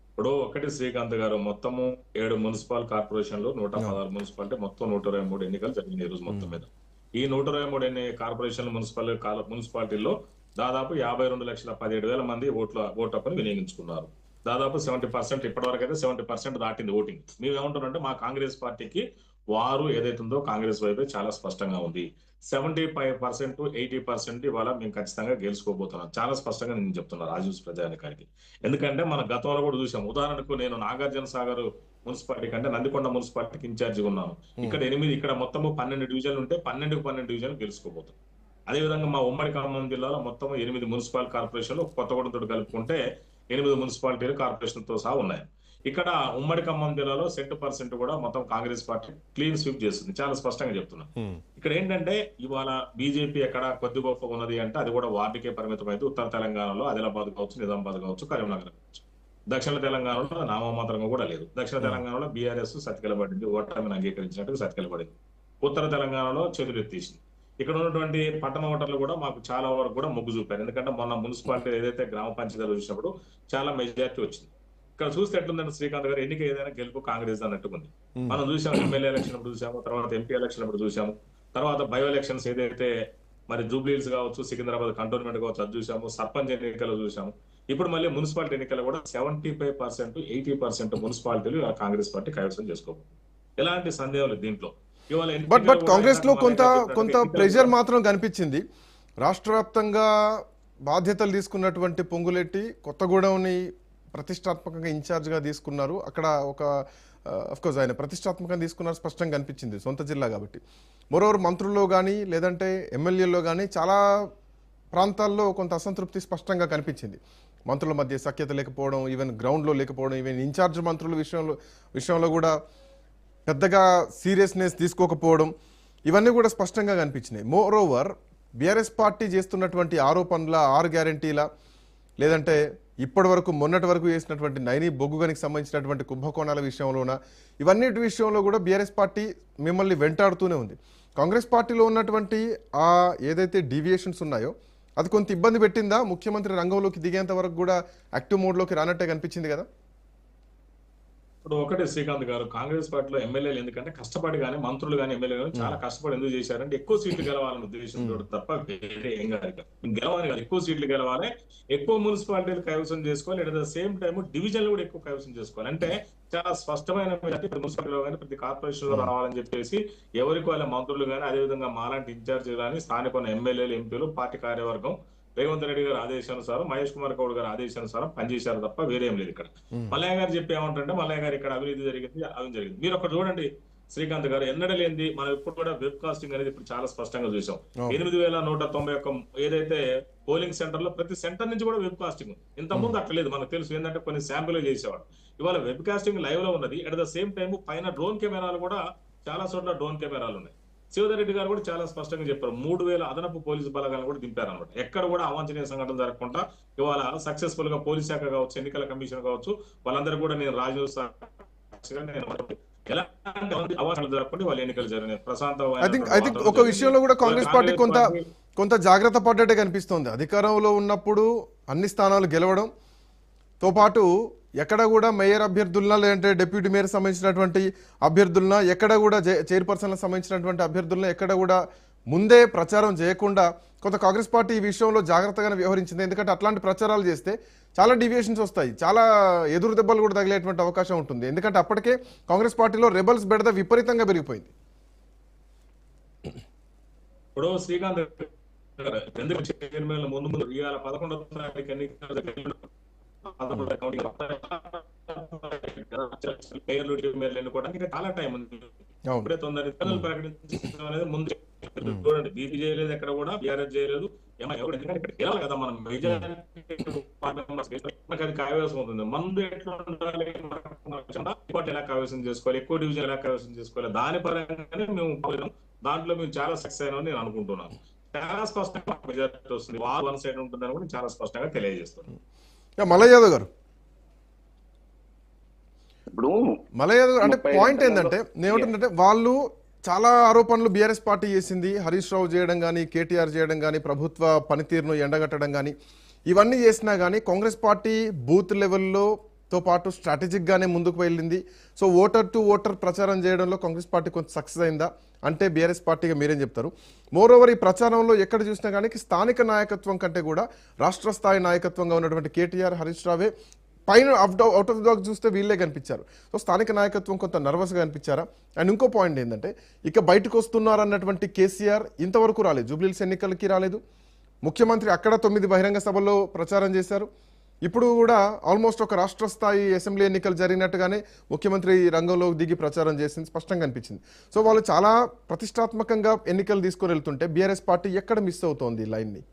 ఇప్పుడు ఒకటి శ్రీకాంత్ గారు మొత్తము 7 మున్సిపల్ కార్పొరేషన్లు, 116 మున్సిపాలిటీ, మొత్తం 123 ఎన్నికలు జరిగినాయి ఈ రోజు మొత్తం మీద. ఈ 123 కార్పొరేషన్ మున్సిపాలిటీల్లో దాదాపు 52,17,000 మంది ఓటు హక్కును వినియోగించుకున్నారు. దాదాపు 70%, ఇప్పటివరకు అయితే 70% దాటింది ఓటింగ్. మేము ఏమంటున్నారంటే మా కాంగ్రెస్ పార్టీకి వారు ఏదైతుందో కాంగ్రెస్ వైపే చాలా స్పష్టంగా ఉంది. 75%, 80% ఇవాళ మేము ఖచ్చితంగా గెలుచుకోబోతున్నాం. చాలా స్పష్టంగా నేను చెప్తున్నా రాజన్యూస్ ప్రజానికానికి. ఎందుకంటే మన గతంలో కూడా చూసాం. ఉదాహరణకు నేను నాగార్జున సాగర్ మున్సిపాలిటీ కంటే నందికొండ మున్సిపాలిటీకి ఇన్ఛార్జిగా ఉన్నాను. ఇక్కడ మొత్తము 12 డివిజన్లు ఉంటే 12 డివిజన్లు గెలుచుకోబోతున్నాం. అదేవిధంగా మా ఉమ్మడి ఖమ్మం జిల్లాలో మొత్తం 8 మున్సిపల్ కార్పొరేషన్లు కొత్తగూడెంతో కలుపుకుంటే 8 మున్సిపాలిటీలు కార్పొరేషన్తో సహా ఉన్నాయి. ఇక్కడ ఉమ్మడి ఖమ్మం జిల్లాలో 70% కూడా మొత్తం కాంగ్రెస్ పార్టీ క్లీన్ స్వీప్ చేస్తుంది. చాలా స్పష్టంగా చెప్తున్నా. ఇక్కడ ఏంటంటే ఇవాళ బీజేపీ ఎక్కడ కొద్ది గొప్ప ఉన్నది అంటే అది కూడా వార్డుకే పరిమితం అయితే ఉత్తర తెలంగాణలో ఆదిలాబాద్ కావచ్చు, నిజామాబాద్ కావచ్చు, కరీంనగర్ కావచ్చు. దక్షిణ తెలంగాణలో నామమాత్రంగా కూడా లేదు. దక్షిణ తెలంగాణలో బీఆర్ఎస్ సతికిలబడింది, ఓటమిని అంగీకరించినట్టు సతికిలబడింది. ఉత్తర తెలంగాణలో చేతులెత్తేసింది. ఇక్కడ ఉన్నటువంటి పట్టణ ఓటర్లు కూడా మాకు చాలా వరకు కూడా మొగ్గు చూపారు. ఎందుకంటే మొన్న మున్సిపాలిటీ ఏదైతే గ్రామ పంచాయతీలు చూసినప్పుడు చాలా మెజారిటీ వచ్చింది. ఇక్కడ చూస్తే ఎట్లుందంటే శ్రీకాంత్ గారు ఎన్నిక ఏదైనా గెలుపు కాంగ్రెస్ అన్నట్టుకుంది. మనం చూసాము, ఎమ్మెల్యే ఎలక్షన్ అప్పుడు చూసాము, తర్వాత ఎంపీ ఎలక్షన్ అప్పుడు చూసాము, తర్వాత బయో ఎలక్షన్స్ ఏదైతే మరి జూబ్లీహిల్స్ కావచ్చు, సికింద్రాబాద్ కంటోన్మెంట్ కావచ్చు, అది చూసాము, సర్పంచ్ ఎన్నికలు చూసాము. ఇప్పుడు మళ్ళీ మున్సిపాలిటీ ఎన్నికలు కూడా 75%, 80% మున్సిపాలిటీలు కాంగ్రెస్ పార్టీ కైవసం చేసుకోబోతుంది. ఎలాంటి సందేహం లేదు దీంట్లో. బట్ కాంగ్రెస్ లో కొంత ప్రెషర్ మాత్రం కనిపించింది. రాష్ట్ర వ్యాప్తంగా బాధ్యతలు తీసుకున్నటువంటి పొంగులెట్టి కొత్తగూడెంని ప్రతిష్టాత్మకంగా ఇన్ఛార్జ్గా తీసుకున్నారు. అక్కడ ఒక అఫ్కోర్స్ ఆయన ప్రతిష్టాత్మకంగా తీసుకున్నారు, స్పష్టంగా కనిపించింది సొంత జిల్లా కాబట్టి. మరోవర్ మంత్రుల్లో కానీ లేదంటే ఎమ్మెల్యేల్లో కానీ చాలా ప్రాంతాల్లో కొంత అసంతృప్తి స్పష్టంగా కనిపించింది. మంత్రుల మధ్య సఖ్యత లేకపోవడం, ఈవెన్ గ్రౌండ్లో లేకపోవడం, ఈవెన్ ఇన్ఛార్జ్ మంత్రుల విషయంలో కూడా పెద్దగా సీరియస్నెస్ తీసుకోకపోవడం, ఇవన్నీ కూడా స్పష్టంగా కనిపించినాయి. మోరోవర్ బీఆర్ఎస్ పార్టీ చేస్తున్నటువంటి ఆరోపణల 6 గ్యారంటీల లేదంటే ఇప్పటి వరకు మొన్నటి వరకు చేసినటువంటి నైని బొగ్గుగనికి సంబంధించినటువంటి కుంభకోణాల విషయంలోన ఇవన్నిటి విషయంలో కూడా బీఆర్ఎస్ పార్టీ మిమ్మల్ని వెంటాడుతూనే ఉంది. కాంగ్రెస్ పార్టీలో ఉన్నటువంటి ఆ ఏదైతే డీవియేషన్స్ ఉన్నాయో అది కొంత ఇబ్బంది పెట్టిందా? ముఖ్యమంత్రి రంగంలోకి దిగేంత వరకు కూడా యాక్టివ్ మోడ్లోకి రానట్టే కనిపించింది కదా. ఇప్పుడు ఒకటి శ్రీకాంత్ గారు, కాంగ్రెస్ పార్టీలో ఎమ్మెల్యేలు ఎందుకంటే కష్టపడి కానీ మంత్రులు కానీ ఎమ్మెల్యేలు కానీ చాలా కష్టపడి ఎందుకు చేశారంటే ఎక్కువ సీట్లు గెలవాలనే ఉద్దేశంతో తప్ప వేరే ఏం కాదు. గెలవాలి కాదు, ఎక్కువ సీట్లు గెలవాలి, ఎక్కువ మున్సిపాలిటీలు కైవసం చేసుకోవాలి, అట్ ద సేమ్ టైం డివిజన్లు కూడా ఎక్కువ కైవసం చేసుకోవాలి. అంటే చాలా స్పష్టమైన ప్రతి మున్సిపాలిటీలో కానీ ప్రతి కార్పొరేషన్ లో రావాలని చెప్పేసి ఎవరికి వాళ్ళ మంత్రులు కానీ అదేవిధంగా మాలాంటి ఇన్ఛార్జీలు కానీ స్థానిక ఎమ్మెల్యేలు ఎంపీలు పార్టీ కార్యవర్గం రేవంత్ రెడ్డి గారు ఆదేశానుసారం మహేష్ కుమార్ గౌడ్ గారు ఆదేశానుసారం పనిచేశారు తప్ప వేరేం లేదు. ఇక్కడ మల్లయ్య గారు చెప్పి ఏమంటారంటే మల్లయ్య గారు ఇక్కడ అవినీతి జరిగింది, అవినీతి జరిగింది. మీరు ఒకటి చూడండి శ్రీకాంత్ గారు, ఎన్నడలేంది మనం ఇప్పుడు కూడా వెబ్ కాస్టింగ్ అనేది ఇప్పుడు చాలా స్పష్టంగా చూసాం. 8,191 ఏదైతే పోలింగ్ సెంటర్ లో ప్రతి సెంటర్ నుంచి కూడా వెబ్ కాస్టింగ్. ఇంత ముందు అట్లా లేదు, మనకు తెలుసు ఏంటంటే కొన్ని శాంపుల్ చేసేవాడు. ఇవాళ వెబ్ కాస్టింగ్ లైవ్ లో ఉన్నది. అట్ ద సేమ్ టైం పైన డ్రోన్ కెమెరాలు కూడా చాలా చోట్ల డ్రోన్ కెమెరాలు ఉన్నాయి. శివధర్ రెడ్డి గారు కూడా చాలా స్పష్టంగా చెప్పారు, 3,000 అదనపు పోలీసు బలగాలను కూడా దింపారు అనమాట. ఎక్కడ కూడా అవాంఛనీయ సంఘటన జరగకుండా ఇవాళ సక్సెస్ఫుల్ గా పోలీస్ శాఖ కావచ్చు, ఎన్నికల కమిషన్ కావచ్చు, వాళ్ళందరూ కూడా నేను రాజీవ్ ఎలాంటి అవాంఛనలు జరగకుండా వాళ్ళ ఎన్నికలు జరిగినాయి ప్రశాంతమైన. ఒక విషయంలో కూడా కాంగ్రెస్ పార్టీ కొంత జాగ్రత్త పడ్డట్టే కనిపిస్తోంది. అధికారంలో ఉన్నప్పుడు అన్ని స్థానాలు గెలవడం తో పాటు ఎక్కడ కూడా మేయర్ అభ్యర్థులనా లేదంటే డిప్యూటీ మేయర్ సంబంధించినటువంటి అభ్యర్థులనా ఎక్కడ కూడా చైర్పర్సన్లకు సంబంధించినటువంటి అభ్యర్థులనా ఎక్కడ కూడా ముందే ప్రచారం చేయకుండా కొంత కాంగ్రెస్ పార్టీ ఈ విషయంలో జాగ్రత్తగానే వ్యవహరించింది. ఎందుకంటే అట్లాంటి ప్రచారాలు చేస్తే చాలా డీవియేషన్స్ వస్తాయి, చాలా ఎదురు దెబ్బలు కూడా తగిలేటువంటి అవకాశం ఉంటుంది. ఎందుకంటే అప్పటికే కాంగ్రెస్ పార్టీలో రెబల్స్ బెడద విపరీతంగా పెరిగిపోయింది. ఇప్పుడు శ్రీకాంత్ ఎందుకు చైర్మన్ ముందు ఇవాళ 11వ తారీఖు ఎన్నికలు చాలా టైం ఉంది. ఇప్పుడే తొందర ప్రకటించడం అనేది ముందు చూడండి, బీపీ చేయలేదు, ఎక్కడ కూడా బీఆర్ఎస్ చేయలేదు. ఎందుకంటే ఇక్కడ గెలాలి కదా మనం, అది కావ్యాసం అవుతుంది. మందు ఎట్లా ఉండాలి, ఎలా కావ్యాసం చేసుకోవాలి, ఎక్కువ డివిజన్ ఎలా కావ్యాసం చేసుకోవాలి, దాని పరంగానే మేము దాంట్లో మేము చాలా సక్సెస్ అయినా నేను అనుకుంటున్నాను. చాలా స్పష్టంగా మెజారిటీ వస్తుంది, వార్ వన్ సైడ్ ఉంటుందని కూడా చాలా స్పష్టంగా తెలియజేస్తున్నాను. మల్లయ్య యాదవ్ గారు, ఇప్పుడు మల్లయ్య యాదవ్ అంటే పాయింట్ ఏంటంటే నేనేమంటుంటే వాళ్ళు చాలా ఆరోపణలు బీఆర్ఎస్ పార్టీ చేసింది, హరీష్ రావు చేయడం కానీ, కేటీఆర్ చేయడం కానీ, ప్రభుత్వ పనితీరును ఎండగట్టడం కానీ, ఇవన్నీ చేసినా కానీ కాంగ్రెస్ పార్టీ బూత్ లెవెల్లో తో పాటు స్ట్రాటజిక్గానే ముందుకు వెళ్ళింది. సో ఓటర్ టు ఓటర్ ప్రచారం చేయడంలో కాంగ్రెస్ పార్టీ కొంత సక్సెస్ అయిందా అంటే బీఆర్ఎస్ పార్టీగా మీరేం చెప్తారు? మోర్ ఓవర్ ఈ ప్రచారంలో ఎక్కడ చూసినా కానీ స్థానిక నాయకత్వం కంటే కూడా రాష్ట్ర స్థాయి నాయకత్వంగా ఉన్నటువంటి కేటీఆర్, హరీష్ రావే పైన అవుట్ ఆఫ్ ద బాక్స్ చూస్తే వీళ్ళే కనిపించారు. సో స్థానిక నాయకత్వం కొంత నర్వస్గా కనిపించారా? అండ్ ఇంకో పాయింట్ ఏంటంటే ఇక బయటకు వస్తున్నారన్నటువంటి కేసీఆర్ ఇంతవరకు రాలేదు, జూబ్లీహిల్స్ ఎన్నికలకి రాలేదు. ముఖ్యమంత్రి అక్కడ 9 బహిరంగ సభల్లో ప్రచారం చేశారు. ఇప్పుడు కూడా ఆల్మోస్ట్ ఒక రాష్ట్ర స్థాయి అసెంబ్లీ ఎన్నికలు జరిగినట్టుగానే ముఖ్యమంత్రి రంగంలో దిగి ప్రచారం చేసింది స్పష్టంగా అనిపించింది. సో వాళ్ళు చాలా ప్రతిష్టాత్మకంగా ఎన్నికలు తీసుకొని వెళ్తుంటే బీఆర్ఎస్ పార్టీ ఎక్కడ మిస్ అవుతోంది లైన్ని?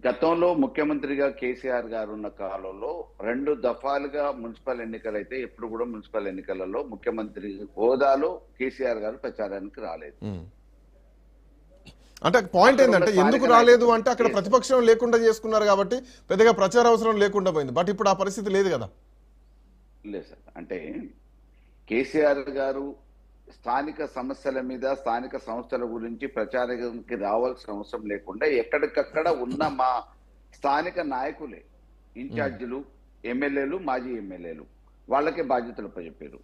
గతంలో ముఖ్యమంత్రిగా కేసీఆర్ గారు ఉన్న కాలంలో 2 దఫాలుగా మున్సిపల్ ఎన్నికలు అయితే ఎప్పుడు కూడా మున్సిపల్ ఎన్నికలలో ముఖ్యమంత్రి హోదాలో కేసీఆర్ గారు ప్రచారానికి రాలేదు. అంటే పాయింట్ ఏంటంటే ఎందుకు రాలేదు అంటే అక్కడ ప్రతిపక్షం లేకుండా చేసుకున్నారు కాబట్టి పెద్దగా ప్రచార అవసరం లేకుండా పోయింది. బట్ ఇప్పుడు ఆ పరిస్థితి లేదు కదా. లేదు సార్, అంటే కేసీఆర్ గారు స్థానిక సమస్యల మీద, స్థానిక సంస్థల గురించి ప్రచారానికి రావాల్సిన అవసరం లేకుండా ఎక్కడికక్కడ ఉన్న మా స్థానిక నాయకులే, ఇన్ఛార్జీలు, ఎమ్మెల్యేలు, మాజీ ఎమ్మెల్యేలు వాళ్ళకే బాధ్యతలు చెప్పారు.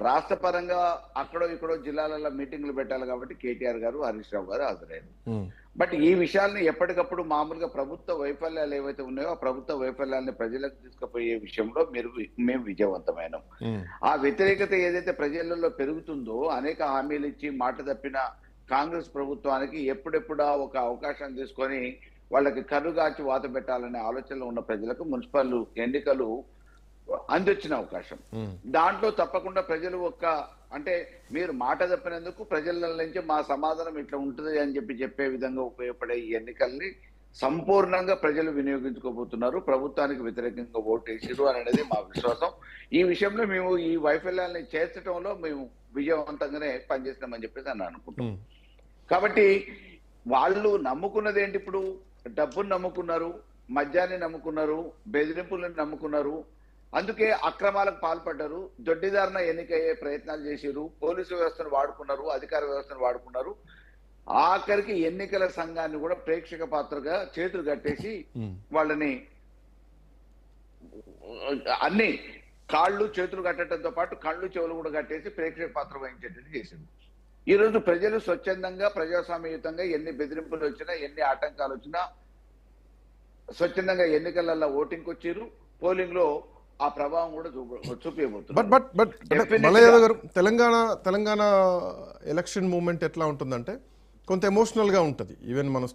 రాష్ట్ర పరంగా అక్కడో ఇక్కడో జిల్లాలలో మీటింగ్లు పెట్టాలి కాబట్టి కేటీఆర్ గారు, హరీష్ రావు గారు హాజరయ్యారు. బట్ ఈ విషయాల్ని ఎప్పటికప్పుడు మామూలుగా ప్రభుత్వ వైఫల్యాలు ఏవైతే ఉన్నాయో ఆ ప్రభుత్వ వైఫల్యాన్ని ప్రజలకు తీసుకుపోయే విషయంలో మేము విజయవంతమైనాం. ఆ వ్యతిరేకత ఏదైతే ప్రజలలో పెరుగుతుందో, అనేక హామీలు ఇచ్చి మాట తప్పిన కాంగ్రెస్ ప్రభుత్వానికి ఎప్పుడెప్పుడా ఒక అవకాశం తీసుకొని వాళ్ళకి కరుగాచి వాత పెట్టాలనే ఆలోచనలో ఉన్న ప్రజలకు మున్సిపల్ ఎన్నికలు అందొచ్చిన అవకాశం. దాంట్లో తప్పకుండా ప్రజలు అంటే మీరు మాట తప్పినందుకు ప్రజల నుంచి మా సమాధానం ఇట్లా ఉంటుంది అని చెప్పే విధంగా ఉపయోగపడే ఈ ఎన్నికల్ని సంపూర్ణంగా ప్రజలు వినియోగించుకోబోతున్నారు. ప్రభుత్వానికి వ్యతిరేకంగా ఓటేసిరు అనేది మా విశ్వాసం. ఈ విషయంలో మేము ఈ వైఫల్యాన్ని చేర్చడంలో మేము విజయవంతంగానే పనిచేస్తామని చెప్పేసి అని అనుకుంటున్నాం. కాబట్టి వాళ్ళు నమ్ముకున్నది ఏంటి? ఇప్పుడు డబ్బును నమ్ముకున్నారు, మద్యాన్ని నమ్ముకున్నారు, బెదిరింపులను నమ్ముకున్నారు, అందుకే అక్రమాలకు పాల్పడ్డారు, దొడ్డిదారిన ఎన్నికయ్యే ప్రయత్నాలు చేసిరు, పోలీసు వ్యవస్థను వాడుకున్నారు, అధికార వ్యవస్థను వాడుకున్నారు, ఆఖరికి ఎన్నికల సంఘాన్ని కూడా ప్రేక్షక పాత్రగా చేతులు కట్టేసి వాళ్ళని అన్ని కాళ్ళు చేతులు కట్టడంతో పాటు కళ్ళు చెవులు కూడా కట్టేసి ప్రేక్షక పాత్ర వహించేటట్టు చేసింది. ఈ రోజు ప్రజలు స్వచ్ఛందంగా ప్రజాస్వామ్యయుతంగా ఎన్ని బెదిరింపులు వచ్చినా ఎన్ని ఆటంకాలు వచ్చినా స్వచ్ఛందంగా ఎన్నికలలో ఓటింగ్కి వచ్చారు. పోలింగ్ లో ఆ ప్రభావం కూడా చూపించబోతున్నారు. బట్ మల్లయ్య యాదవ్ గారు, తెలంగాణ ఎలక్షన్ మూమెంట్ ఎట్లా ఉంటుందంటే కొంత ఎమోషనల్గా ఉంటుంది. ఈవెన్ మనం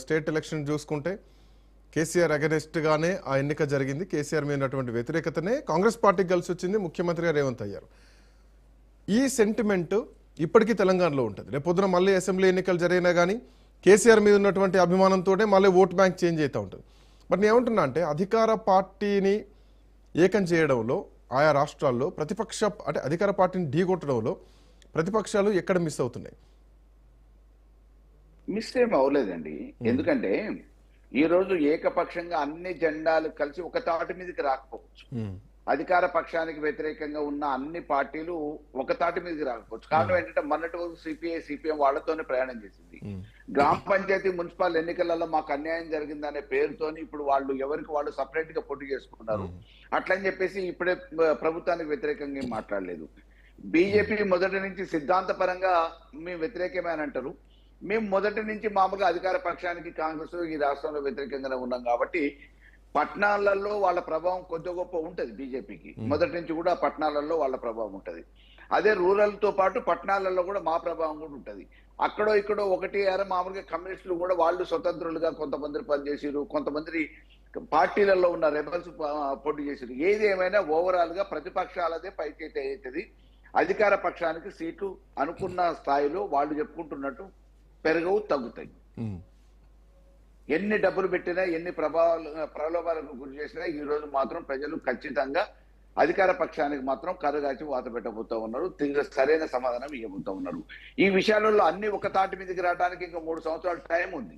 స్టేట్ ఎలక్షన్ చూసుకుంటే కేసీఆర్ అగెనెస్ట్గానే ఆ ఎన్నిక జరిగింది. కేసీఆర్ మీద ఉన్నటువంటి వ్యతిరేకతనే కాంగ్రెస్ పార్టీకి కలిసి వచ్చింది, ముఖ్యమంత్రిగా రేవంత్ అయ్యారు. ఈ సెంటిమెంట్ ఇప్పటికీ తెలంగాణలో ఉంటుంది. రేపు పొద్దున మళ్ళీ అసెంబ్లీ ఎన్నికలు జరిగినా కానీ కేసీఆర్ మీద ఉన్నటువంటి అభిమానంతో మళ్ళీ ఓట్ బ్యాంక్ చేంజ్ అవుతూ ఉంటుంది. బట్ నేను ఏమంటున్నా అంటే అధికార పార్టీని ఏకం చేయడంలో ఆయా రాష్ట్రాల్లో అధికార పార్టీని ఢీకొట్టడంలో ప్రతిపక్షాలు ఎక్కడ మిస్ అవుతున్నాయి? మిస్ ఏం అవ్వలేదండి. ఎందుకంటే ఈ రోజు ఏకపక్షంగా అన్ని జెండాలు కలిసి ఒక తాటి మీదకి రాకపోవచ్చు. అధికార పక్షానికి వ్యతిరేకంగా ఉన్న అన్ని పార్టీలు ఒక తాటి మీదకి రాకపోవచ్చు. కారణం ఏంటంటే మొన్నటి వరకు సిపిఎం వాళ్ళతోనే ప్రయాణం చేసింది. గ్రామ పంచాయతీ మున్సిపల్ ఎన్నికలలో మాకు అన్యాయం జరిగిందనే పేరుతోని ఇప్పుడు వాళ్ళు ఎవరికి వాళ్ళు సపరేట్ గా పోటీ చేసుకున్నారు. అట్లని చెప్పేసి ఇప్పుడే ప్రభుత్వానికి వ్యతిరేకంగా ఏం మాట్లాడలేదు. బీజేపీ మొదటి నుంచి సిద్ధాంతపరంగా మేము వ్యతిరేకమే అని అంటారు. మేము మొదటి నుంచి మామూలుగా అధికార పక్షానికి కాంగ్రెస్ ఈ రాష్ట్రంలో వ్యతిరేకంగానే ఉన్నాం కాబట్టి పట్టణాలలో వాళ్ళ ప్రభావం కొద్ది గొప్ప ఉంటది. బీజేపీకి మొదటి నుంచి కూడా పట్టణాలలో వాళ్ళ ప్రభావం ఉంటది. అదే రూరల్ తో పాటు పట్టణాలలో కూడా మా ప్రభావం కూడా ఉంటది. అక్కడో ఇక్కడో ఒకటి మామూలుగా కమ్యూనిస్టులు కూడా వాళ్ళు స్వతంత్రులుగా కొంతమంది పనిచేసారు, కొంతమంది పార్టీలలో ఉన్న రెబల్స్ పోటీ చేసారు. ఏది ఏమైనా ఓవరాల్ గా ప్రతిపక్షాలదే పైచేతి అవుతుంది. అధికార పక్షానికి సీట్లు అనుకున్న స్థాయిలో వాళ్ళు చెప్పుకుంటున్నట్టు పెరగవు, తగ్గుతాయి. ఎన్ని డబ్బులు పెట్టినా ఎన్ని ప్రలోభాలకు గురి చేసినా ఈ రోజు మాత్రం ప్రజలు ఖచ్చితంగా అధికార పక్షానికి మాత్రం కరుగాచి వాత పెట్టబోతూ ఉన్నారు. సరైన సమాధానం ఇవ్వబోతూ ఉన్నారు. ఈ విషయాలలో అన్ని ఒక తాటి మీదకి రావడానికి ఇంకా 3 సంవత్సరాల టైం ఉంది.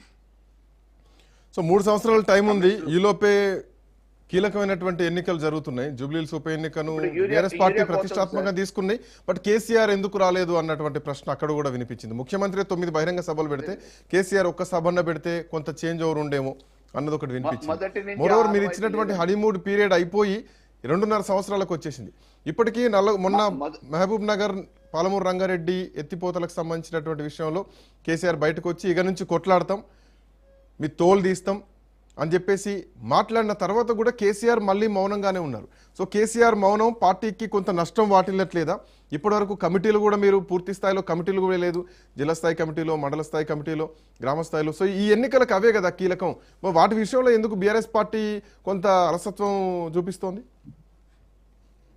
సో 3 సంవత్సరాల టైం ఉంది. ఈలోపే కీలకమైనటువంటి ఎన్నికలు జరుగుతున్నాయి. జూబ్లీహిల్స్ ఉప ఎన్నికను బీఆర్ఎస్ పార్టీ ప్రతిష్టాత్మకంగా తీసుకున్నాయి. బట్ కేసీఆర్ ఎందుకు రాలేదు అన్నటువంటి ప్రశ్న అక్కడ కూడా వినిపించింది. ముఖ్యమంత్రి 9 బహిరంగ సభలు పెడితే కేసీఆర్ ఒక్క సభన్న పెడితే కొంత చేంజ్ ఓవర్ ఉండేమో అన్నది ఒకటి వినిపించింది. మరోవర్ మీరు ఇచ్చినటువంటి హనీమూన్ పీరియడ్ అయిపోయి 2.5 సంవత్సరాలకు వచ్చేసింది. ఇప్పటికీ మొన్న మహబూబ్ నగర్, పాలమూరు రంగారెడ్డి ఎత్తిపోతలకు సంబంధించినటువంటి విషయంలో కేసీఆర్ బయటకు వచ్చి ఇక నుంచి కొట్లాడతాం, మీ తోలు తీస్తాం అని చెప్పేసి మాట్లాడిన తర్వాత కూడా కేసీఆర్ మళ్ళీ మౌనంగానే ఉన్నారు. సో కేసీఆర్ మౌనం పార్టీకి కొంత నష్టం వాటిల్లట్లేదా? ఇప్పటివరకు కమిటీలు కూడా మీరు పూర్తి స్థాయిలో కమిటీలు కూడా లేదు. జిల్లా స్థాయి కమిటీలో, మండల స్థాయి కమిటీలో, గ్రామ స్థాయిలో. సో ఈ ఎన్నికలకు అవే కదా కీలకం. వాటి విషయంలో ఎందుకు బీఆర్ఎస్ పార్టీ కొంత అలసత్వం చూపిస్తోంది?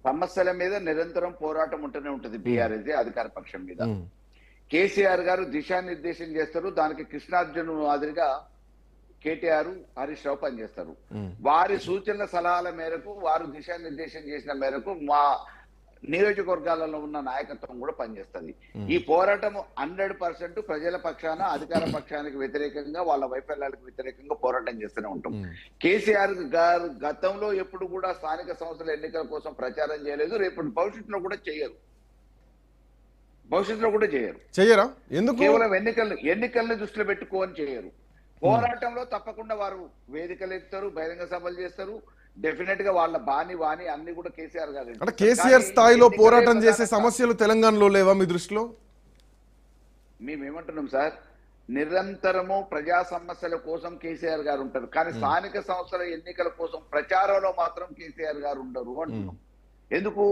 సమస్యల మీద నిరంతరం పోరాటం ఉంటూనే ఉంటుంది బీఆర్ఎస్ అధికార పక్షం మీద. కేసీఆర్ గారు దిశానిర్దేశం చేస్తారు. దానికి కృష్ణార్జును మాదిరిగా కేటీఆర్, హరీష్ రావు పనిచేస్తారు. వారి సూచనల సలహాల మేరకు, వారు దిశానిర్దేశం చేసిన మేరకు మా నియోజకవర్గాలలో ఉన్న నాయకత్వం కూడా పనిచేస్తుంది. ఈ పోరాటం 100% ప్రజల పక్షాన, అధికార పక్షానికి వ్యతిరేకంగా, వాళ్ళ వైఫల్యాలకు వ్యతిరేకంగా పోరాటం చేస్తూనే ఉంటాం. కేసీఆర్ గారు గతంలో ఎప్పుడు కూడా స్థానిక సంస్థల ఎన్నికల కోసం ప్రచారం చేయలేదు. రేపు భవిష్యత్తులో కూడా చేయరు. చేయరా? ఎందుకు? కేవలం ఎన్నికల్ని దృష్టిలో పెట్టుకోని చేయరు. పోరాటంలో తప్పకుండా వారు వేదికలు ఎత్తారు, బహిరంగ సభలు చేస్తారు. డెఫినెట్ గా వాళ్ళ వాణి అన్ని కూడా కేసీఆర్ గారు. అంటే కేసీఆర్ స్థాయిలో పోరాటం చేసే సమస్యలు తెలంగాణలో లేవా మీ దృష్టిలో? మేమేమంటున్నాం సార్, నిరంతరము ప్రజా సమస్యల కోసం కేసీఆర్ గారు ఉంటారు. కానీ స్థానిక సంస్థల ఎన్నికల కోసం ప్రచారంలో మాత్రం కేసీఆర్ గారు ఉండరు అంటున్నాం. ఎందుకు?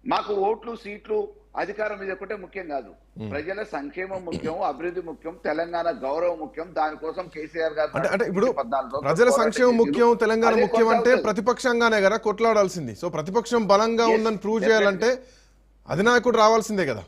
మాకు ఓట్లు, సీట్లు, అధికారం ఇది ఒకటే ముఖ్యం కాదు. ప్రజల సంక్షేమం ముఖ్యం, అభివృద్ధి ముఖ్యం, తెలంగాణ గౌరవం ముఖ్యం. దానికోసం కేసీఆర్ గారు అంటే ఇప్పుడు ప్రజల సంక్షేమం ముఖ్యం, తెలంగాణ ముఖ్యం అంటే ప్రతిపక్షంగానే కదా కొట్లాడాల్సింది. సో ప్రతిపక్షం బలంగా ఉందని ప్రూవ్ చేయాలంటే అధినాయకుడు రావాల్సిందే కదా.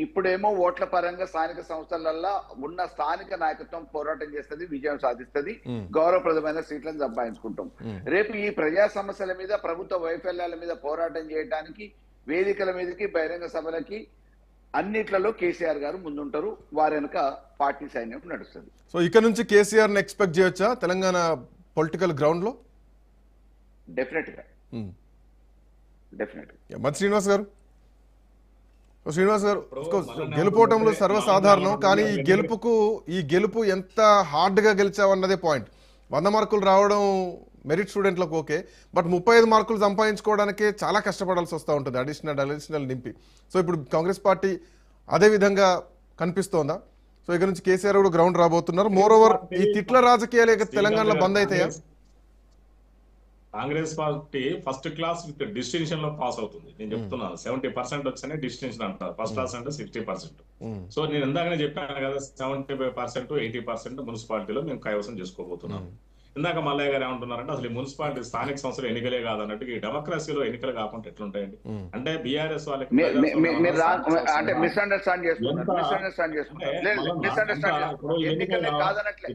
ఇప్పుడేమో ఓట్ల పరంగా స్థానిక సంస్థలల్లో ఉన్న స్థానిక నాయకత్వం పోరాటం చేస్తుంది, విజయం సాధిస్తుంది, గౌరవప్రదమైన సీట్లను సంపాదించుకుంటాం. రేపు ఈ ప్రజా సమస్యల మీద, ప్రభుత్వ వైఫల్యాల మీద పోరాటం చేయడానికి వేదికల మీదకి, బహిరంగ సభలకి అన్నిట్లలో కేసీఆర్ గారు ముందుంటారు. వారి వెనుక పార్టీ సైన్యం నడుస్తుంది. సో ఇక నుంచి కేసీఆర్ ని ఎక్స్పెక్ట్ చేయొచ్చా తెలంగాణ పొలిటికల్ గ్రౌండ్ లో? డెఫినెట్ గా. మరి శ్రీనివాస్ గారు గెలుపోవటంలో సర్వసాధారణం. కానీ ఈ గెలుపు ఎంత హార్డ్ గా గెలిచావన్నదే పాయింట్. 100 మార్కులు రావడం మెరిట్ స్టూడెంట్లకు ఓకే, బట్ 35 మార్కులు సంపాదించుకోవడానికే చాలా కష్టపడాల్సి వస్తూ ఉంటుంది అడిషనల్ నింపి. సో ఇప్పుడు కాంగ్రెస్ పార్టీ అదే విధంగా కనిపిస్తోందా? సో ఇక నుంచి కేసీఆర్ కూడా గ్రౌండ్ రాబోతున్నారు. మోర్ ఓవర్ ఈ తిట్ల రాజకీయాలు ఇక తెలంగాణలో బంద్ అవుతాయా? Congress party first class with distinction లో పాస్ అవుతుంది. నేను చెప్తున్నాను 70% వచ్చనే డిస్టింక్షన్ అంటారు, ఫస్ట్ క్లాస్ అంటే 60%. సో నేను ఇందాకనే చెప్పాను కదా 75%, 80% మున్సిపాలిటీలో మేము కైవసం చేసుకోబోతున్నాం. ఇందాక మల్లయ్య గారు ఏమంటున్నారంటే అసలు ఈ మున్సిపాలిటీ స్థానిక సంస్థలు ఎన్నికలే కాదన్నట్టు ఈ డెమోక్రసీలో ఎన్నికలు కాకుండా ఎట్లుంటాయండి? అంటే బీఆర్ఎస్ వాళ్ళకి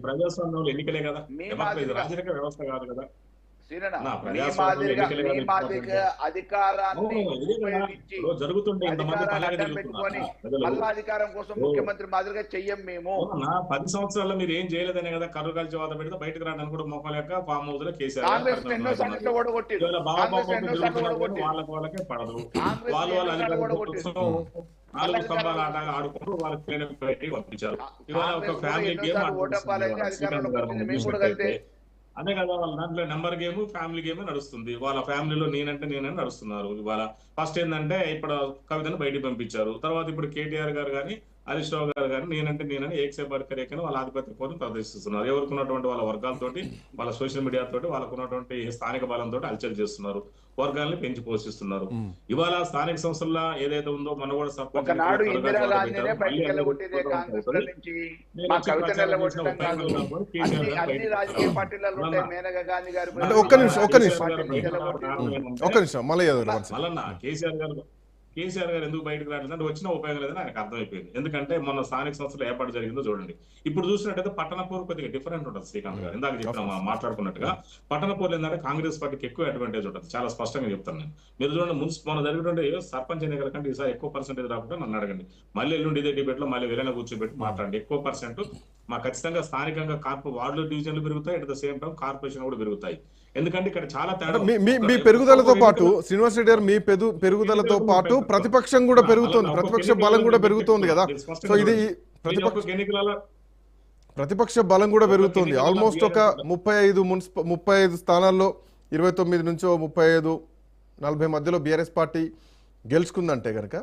ప్రజాస్వామ్యంలో ఎన్నికలే కదా, రాజరిక వ్యవస్థ కాదు కదా. జరుగుతుంటే అధికారం కోసం ముఖ్యమంత్రి మాదిరిగా చెయ్యం మేము. 10 సంవత్సరాల్లో మీరు ఏం చేయలేదనే కదా కర్రు కలిసి వాద పెడితే బయటకు రావడానికి కూడా మొక్కలు యొక్క ఫామ్ హౌస్ లో కేసీఆర్ వాళ్ళకే పడదు. వాళ్ళు అధికారం 4 స్తంభాల ఆట ఆడుకుంటూ వాళ్ళకి పెట్టి పంపించారు. ఇవాళ ఒక ఫ్యామిలీ గేమ్ ఆడుకుంటున్నారు. అదే కదా వాళ్ళ దాంట్లో నెంబర్ గేమ్, ఫ్యామిలీ గేమ్ నడుస్తుంది. వాళ్ళ ఫ్యామిలీలో నేనంటే నడుస్తున్నారు. ఇవాళ ఫస్ట్ ఏంటంటే ఇప్పుడు కవితను బయటికి పంపించారు. తర్వాత ఇప్పుడు కేటీఆర్ గారు కానీ హరీష్ రావు గారు కానీ నేనని ఏకసే బర్కర్ ఏకని వాళ్ళ ఆధిపత్య పోరును ప్రదర్శిస్తున్నారు. ఎవరికి ఉన్నటువంటి వాళ్ళ వర్గాలతోటి, వాళ్ళ సోషల్ మీడియా తోటి, వాళ్ళకు ఉన్నటువంటి స్థానిక బలంతో హల్చల్ చేస్తున్నారు, వర్గాల్ని పెంచి పోషిస్తున్నారు. ఇవాళ స్థానిక సంస్థల్లో ఏదైతే ఉందో మన కూడా కేసీఆర్ గారు ఎందుకు బయటకు రావట్లేదు వచ్చిన ఉపయోగం లేదని ఆయనకు అర్థమైపోయింది. ఎందుకంటే మొన్న స్థానిక సంస్థలు ఏర్పాటు జరిగిందో చూడండి. ఇప్పుడు చూసినట్టయితే పట్టణపూర్ కొద్దిగా డిఫరెంట్ ఉంటుంది. శ్రీకాంత్ గారు ఇందాక చెప్పిన మాట్లాడుకున్నట్టుగా పట్టణపూర్లు ఏంటంటే కాంగ్రెస్ పార్టీకి ఎక్కువ అడ్వాంటేజ్ ఉంటుంది. చాలా స్పష్టంగా చెప్తాను నేను. మీరు చూడండి మొన్న జరిగినటువంటి సర్పంచ్ ఎన్నికల కంటే ఈసారి ఎక్కువ పర్సెంటేజ్ రాకుండా నన్ను అడగండి. మళ్ళీ ఎల్లుండి ఇదే డిబేట్ లో మళ్ళీ వేరే కూర్చోబెట్టి మాట్లాడండి. ఎక్కువ పర్సెంట్ మా ఖచ్చితంగా స్థానికంగా వార్డులు డివిజన్లు పెరుగుతాయి, at the same time corporation కూడా పెరుగుతాయి. ఎందుకంటే ఇక్కడ చాలా తేడా. మీ పెరుగుదలతో పాటు శ్రీనివాస్ రెడ్డి గారు మీ పెరుగుదలతో పాటు ప్రతిపక్షం కూడా పెరుగుతోంది, ప్రతిపక్ష బలం కూడా పెరుగుతోంది కదా. సో ఇది ప్రతిపక్ష బలం కూడా పెరుగుతోంది. ఆల్మోస్ట్ ఒక 35 స్థానాల్లో 29 నుంచో 35-40 మధ్యలో బీఆర్ఎస్ పార్టీ గెలుచుకుందంటే కనుక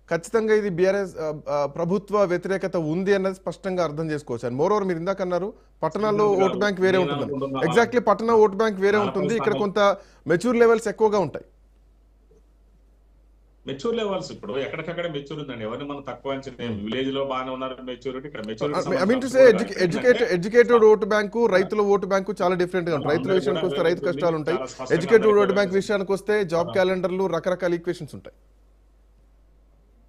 ఖచ్చితంగా ఇది బీఆర్ఎస్ ప్రభుత్వ వ్యతిరేకత ఉంది అన్నది స్పష్టంగా అర్థం చేసుకోవచ్చు. అండ్ మోర్ ఓవర్ మీరు ఇందాక అన్నారు పట్టణాల్లో ఓటు బ్యాంక్ వేరే ఉంటుంది. ఎగ్జాక్ట్లీ పట్టణ ఓటు బ్యాంక్ వేరే ఉంటుంది, ఇక్కడ కొంత మెచ్యూర్ లెవెల్స్ ఎక్కువగా ఉంటాయి. మెచ్యూర్ లెవెల్స్ ఇప్పుడు ఎక్కడికక్కడ మెచ్యూర్ ఉందండి. ఎవరిని మనం తక్కువ విలేజ్ లో బాగానే ఉన్నారు మెచ్యూరిటీ, ఇక్కడ మెచ్యూరిటీ. ఎడ్యుకేటెడ్ ఓటు బ్యాంకు, రైతుల ఓటు బ్యాంకు చాలా డిఫరెంట్ గా ఉంటాయి. రైతుల విషయానికి వస్తే రైతు కష్టాలు ఉంటాయి, ఎడ్యుకేటెడ్ ఓటు బ్యాంక్ విషయానికి వస్తే జాబ్ క్యాలెండర్లు, రకరకాల ఈక్వేషన్స్ ఉంటాయి.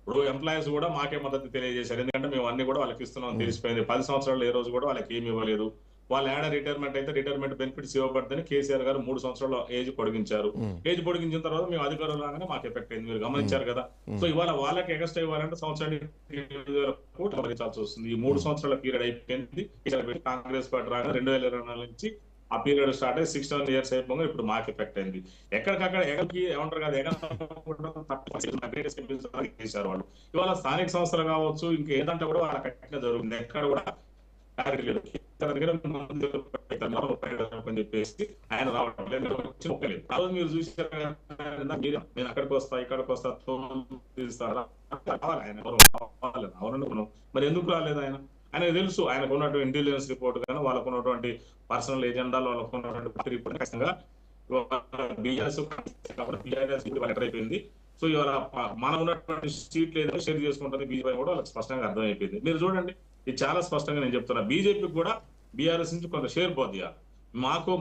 ఇప్పుడు ఎంప్లాయీస్ కూడా మాకే మద్దతు తెలియజేశారు. ఎందుకంటే మేము అన్ని కూడా వాళ్ళకి ఇస్తున్నాం తెలిసిపోయింది. 10 సంవత్సరాలు ఏ రోజు కూడా వాళ్ళకి ఏమి ఇవ్వలేదు. వాళ్ళు ఏడా రిటైర్మెంట్ అయితే రిటైర్మెంట్ బెనిఫిట్స్ ఇవ్వబడుతుంది. కేసీఆర్ గారు 3 సంవత్సరాలు ఏజ్ పొడిగించారు. ఏజ్ పొడిగించిన తర్వాత మేము అధికారులు రాగానే మాకు ఎఫెక్ట్ అయింది, మీరు గమనించారు కదా. సో ఇవాళ వాళ్ళకి ఎక్స్ట్రా ఇవ్వాలంటే సంవత్సరానికి 7,000 కోట్లు భరించాల్సి వస్తుంది. ఈ 3 సంవత్సరాల పీరియడ్ అయిపోయింది. కాంగ్రెస్ పార్టీ రాగా 2024 నుంచి ఆ పీరియడ్ స్టార్ట్ అయ్యి 6 years అయిపోగా ఇప్పుడు మాకు ఎఫెక్ట్ అయింది. ఎక్కడికక్కడ ఎగరికి ఏమంటారు కదా చేశారు వాళ్ళు. ఇవాళ స్థానిక సంస్థలు కావచ్చు, ఇంకా ఏదంటే కూడా వాళ్ళ కట్టిన జరుగుతుంది. ఎక్కడ కూడా చెప్పేసి ఆయన రావడం లేదు. ఆ రోజు మీరు చూసారు నేను అక్కడికి వస్తా ఇక్కడికి వస్తా అవుననుకున్నాం, మరి ఎందుకు రాలేదు ఆయన? ఆయనకు తెలుసు ఆయనకు ఉన్నటువంటి ఇంటెలిజెన్స్ రిపోర్ట్ కానీ వాళ్ళకు ఉన్నటువంటి పర్సనల్ ఎజెండాలు, వాళ్ళకు ఉన్నటువంటి పార్టీ రిపోర్ట్ ఖచ్చితంగా బీఆర్ఎస్ అయిపోయింది. సో ఇవాళ మనం ఉన్నటువంటి సీట్లు ఏదైనా షేర్ చేసుకుంటుంది బీజేపీ కూడా వాళ్ళకి స్పష్టంగా అర్థమైపోయింది. మీరు చూడండి ఇది చాలా స్పష్టంగా నేను చెప్తున్నా. బీజేపీకి కూడా బీఆర్ఎస్ నుంచి కొంత షేర్ పోద్ది.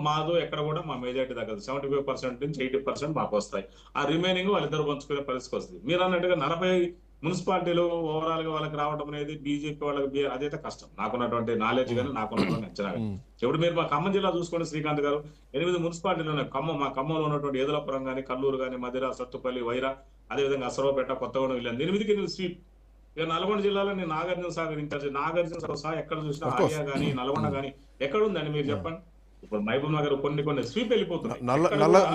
మాదో ఎక్కడ కూడా మా మెజారిటీ దగ్గర 75% నుంచి 80% మాకు వస్తాయి. ఆ రిమైనింగ్ వాళ్ళిద్దరు పంచుకునే పరిస్థితి వస్తుంది. మీరు అన్నట్టుగా 40 మున్సిపాలిటీలు ఓవరాల్ గా వాళ్ళకి రావడం అనేది బీజేపీ వాళ్ళకి అదైతే కష్టం. నాకున్నటువంటి నాలెడ్జ్ కానీ నాకున్నటువంటి అంచనా కానీ. ఇప్పుడు మీరు మా ఖమ్మం జిల్లా చూసుకోండి శ్రీకాంత్ గారు, 8 మున్సిపాలిటీలు ఉన్నాయి. మా ఖమ్మంలో ఉన్నటువంటి ఏదలపురం కానీ, కల్లూరు కానీ, మధిర, సత్తుపల్లి, వైరా, అదేవిధంగా అసరావుపేట, కొత్తగూడెం వీళ్ళని 8కి స్వీప్. ఇక నల్గొండ జిల్లాలో నేను నాగార్జున సాగర్ ఇన్ఛార్జ్. నాగార్జున సాగర్ ఎక్కడ చూసినా ఆర్యా కానీ నల్గొండ కానీ ఎక్కడ ఉందండి మీరు చెప్పండి. ఇప్పుడు మహబూబ్ నగర్ కొన్ని స్వీప్ వెళ్ళిపోతున్నాయి.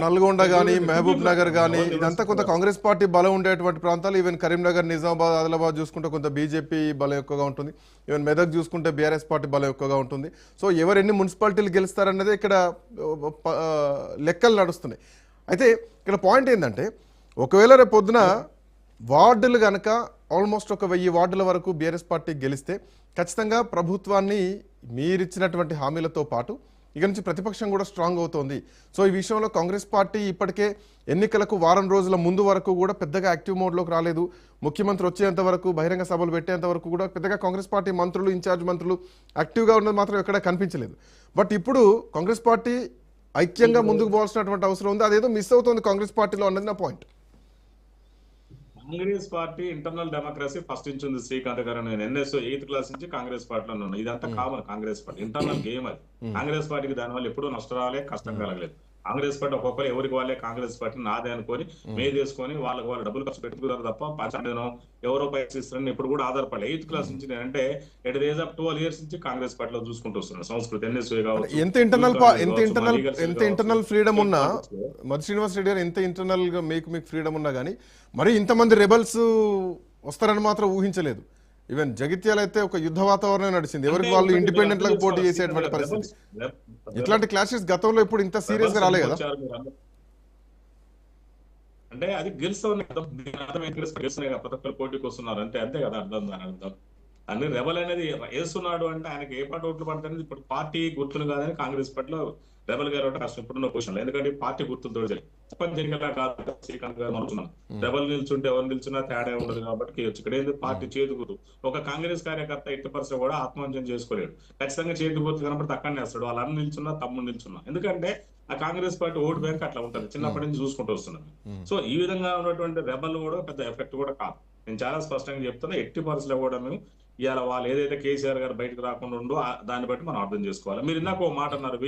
నల్గొండ కానీ మహబూబ్ నగర్ కానీ ఎవరు ఇదంతా కొంత కాంగ్రెస్ పార్టీ బలం ఉండేటువంటి ప్రాంతాలు. ఈవెన్ కరీంనగర్, నిజామాబాద్, ఆదిలాబాద్ చూసుకుంటే కొంత బీజేపీ బలం ఎక్కువగా ఉంటుంది. ఈవెన్ మెదక్ చూసుకుంటే బీఆర్ఎస్ పార్టీ బలం ఎక్కువగా ఉంటుంది. సో ఎవరు ఎన్ని మున్సిపాలిటీలు గెలుస్తారన్నది ఇక్కడ లెక్కలు నడుస్తున్నాయి. అయితే ఇక్కడ పాయింట్ ఏంటంటే, ఒకవేళ రేపు పొద్దున వార్డులు కనుక ఆల్మోస్ట్ 1000 వార్డుల వరకు బీఆర్ఎస్ పార్టీ గెలిస్తే ఖచ్చితంగా ప్రభుత్వాన్ని మీరిచ్చినటువంటి హామీలతో పాటు ఇక నుంచి ప్రతిపక్షం కూడా స్ట్రాంగ్ అవుతోంది. సో ఈ విషయంలో కాంగ్రెస్ పార్టీ ఇప్పటికే ఎన్నికలకు వారం రోజుల ముందు వరకు కూడా పెద్దగా యాక్టివ్ మోడ్లోకి రాలేదు. ముఖ్యమంత్రి వచ్చేంత వరకు, బహిరంగ సభలు పెట్టేంత వరకు కూడా పెద్దగా కాంగ్రెస్ పార్టీ మంత్రులు, ఇన్ఛార్జ్ మంత్రులు యాక్టివ్గా ఉన్నది మాత్రం ఎక్కడ కనిపించలేదు. బట్ ఇప్పుడు కాంగ్రెస్ పార్టీ ఐక్యంగా ముందుకు పోవాల్సినటువంటి అవసరం ఉంది. అదేదో మిస్ అవుతుంది కాంగ్రెస్ పార్టీలో అన్నది నా point. Congress party internal democracy first నుంచి ఉంది. శ్రీకాంత్ గారు, నేను NSO 8th క్లాస్ నుంచి కాంగ్రెస్ పార్టీలో ఉన్నాను. ఇదంతా common Congress party internal game. అది కాంగ్రెస్ పార్టీకి దానివల్ల ఎప్పుడూ నష్టం రాలే, కష్టం కలగలేదు. కాంగ్రెస్ పార్టీ ఒక్కొక్కరు ఎవరికి వాళ్ళే కాంగ్రెస్ పార్టీ నాదే అనుకొని చేసుకొని వాళ్ళు డబ్బులు ఖర్చు పెట్టుకున్నారు తప్ప పంచాయతీనో ఎవరో పైసలు ఎప్పుడు కూడా ఆధారపడలేదు. 8th క్లాస్ నుంచి నేనంటే at the age of 12 years నుంచి కాంగ్రెస్ పార్టీలో చూసుకుంటూ వస్తున్నాను. సంస్కృతి NSO కావచ్చు. ఎంత ఇంటర్నల్ ఫ్రీడమ్ ఉన్నా, మధు శ్రీనివాస్ రెడ్డి గారు, ఎంత ఇంటర్నల్ గా మీకు ఫ్రీడమ్ ఉన్నా కానీ మరి ఇంతమంది రెబల్స్ వస్తారని మాత్రం ఊహించలేదు. ఈవెన్ జగిత్యాల అయితే ఒక యుద్ధ వాతావరణం నడిచింది. ఎవరికి వాళ్ళు ఇండిపెండెంట్ లకు పోటీ చేసేటువంటి పరిస్థితి. ఇట్లాంటి క్లాషెస్ గతంలో ఇప్పుడు ఇంత సీరియస్ గా రాలే కదా. అంటే అది గెలుస్తున్నాయి ప్రతి ఒక్కరు పోటీకి వస్తున్నారు అంటే అంతే కదా అర్థం. దాని అర్థం అన్ని రెబల్ అనేది వేస్తున్నాడు అంటే ఆయనకి ఏ పార్టీ ఓట్లు పడతాయి. ఇప్పుడు పార్టీ గుర్తులు కాదని కాంగ్రెస్ పార్టీలో రెబల్ గారు కష్టం ఇప్పుడున్న పొజిషన్లో. ఎందుకంటే పార్టీ గుర్తులతో జరిగేలా కాదు. శ్రీకాంత్ గారు అనుకున్నాను రెబల్ నిల్చుంటే ఎవరు నిల్చున్నా తేడా ఉండదు కాబట్టి ఇక్కడ ఏంది పార్టీ చేతి గుర్తు. ఒక కాంగ్రెస్ కార్యకర్త 80% కూడా ఆత్మహత్యం చేసుకోలేడు. ఖచ్చితంగా చేతి గుర్తు కనబడితే అక్కడనే వేస్తాడు. వాళ్ళు అన్న నిల్చున్నా, తమ్ముడు నిల్చున్నా. ఎందుకంటే ఆ కాంగ్రెస్ పార్టీ ఓటు బ్యాంక్ అట్లా ఉంటుంది, చిన్నప్పటి నుంచి చూసుకుంటూ వస్తున్నాను. సో ఈ విధంగా ఉన్నటువంటి రెబల్ కూడా పెద్ద ఎఫెక్ట్ కూడా కాదు. నేను చాలా స్పష్టంగా చెప్తున్నా. 80% కూడా మేము ఇవాళ వాళ్ళు ఏదైతే కేసీఆర్ గారు బయటకు రాకుండా ఉండో దాన్ని బట్టి మనం అర్థం చేసుకోవాలి. మీరు ఇందాక ఒక మాట అన్నారు,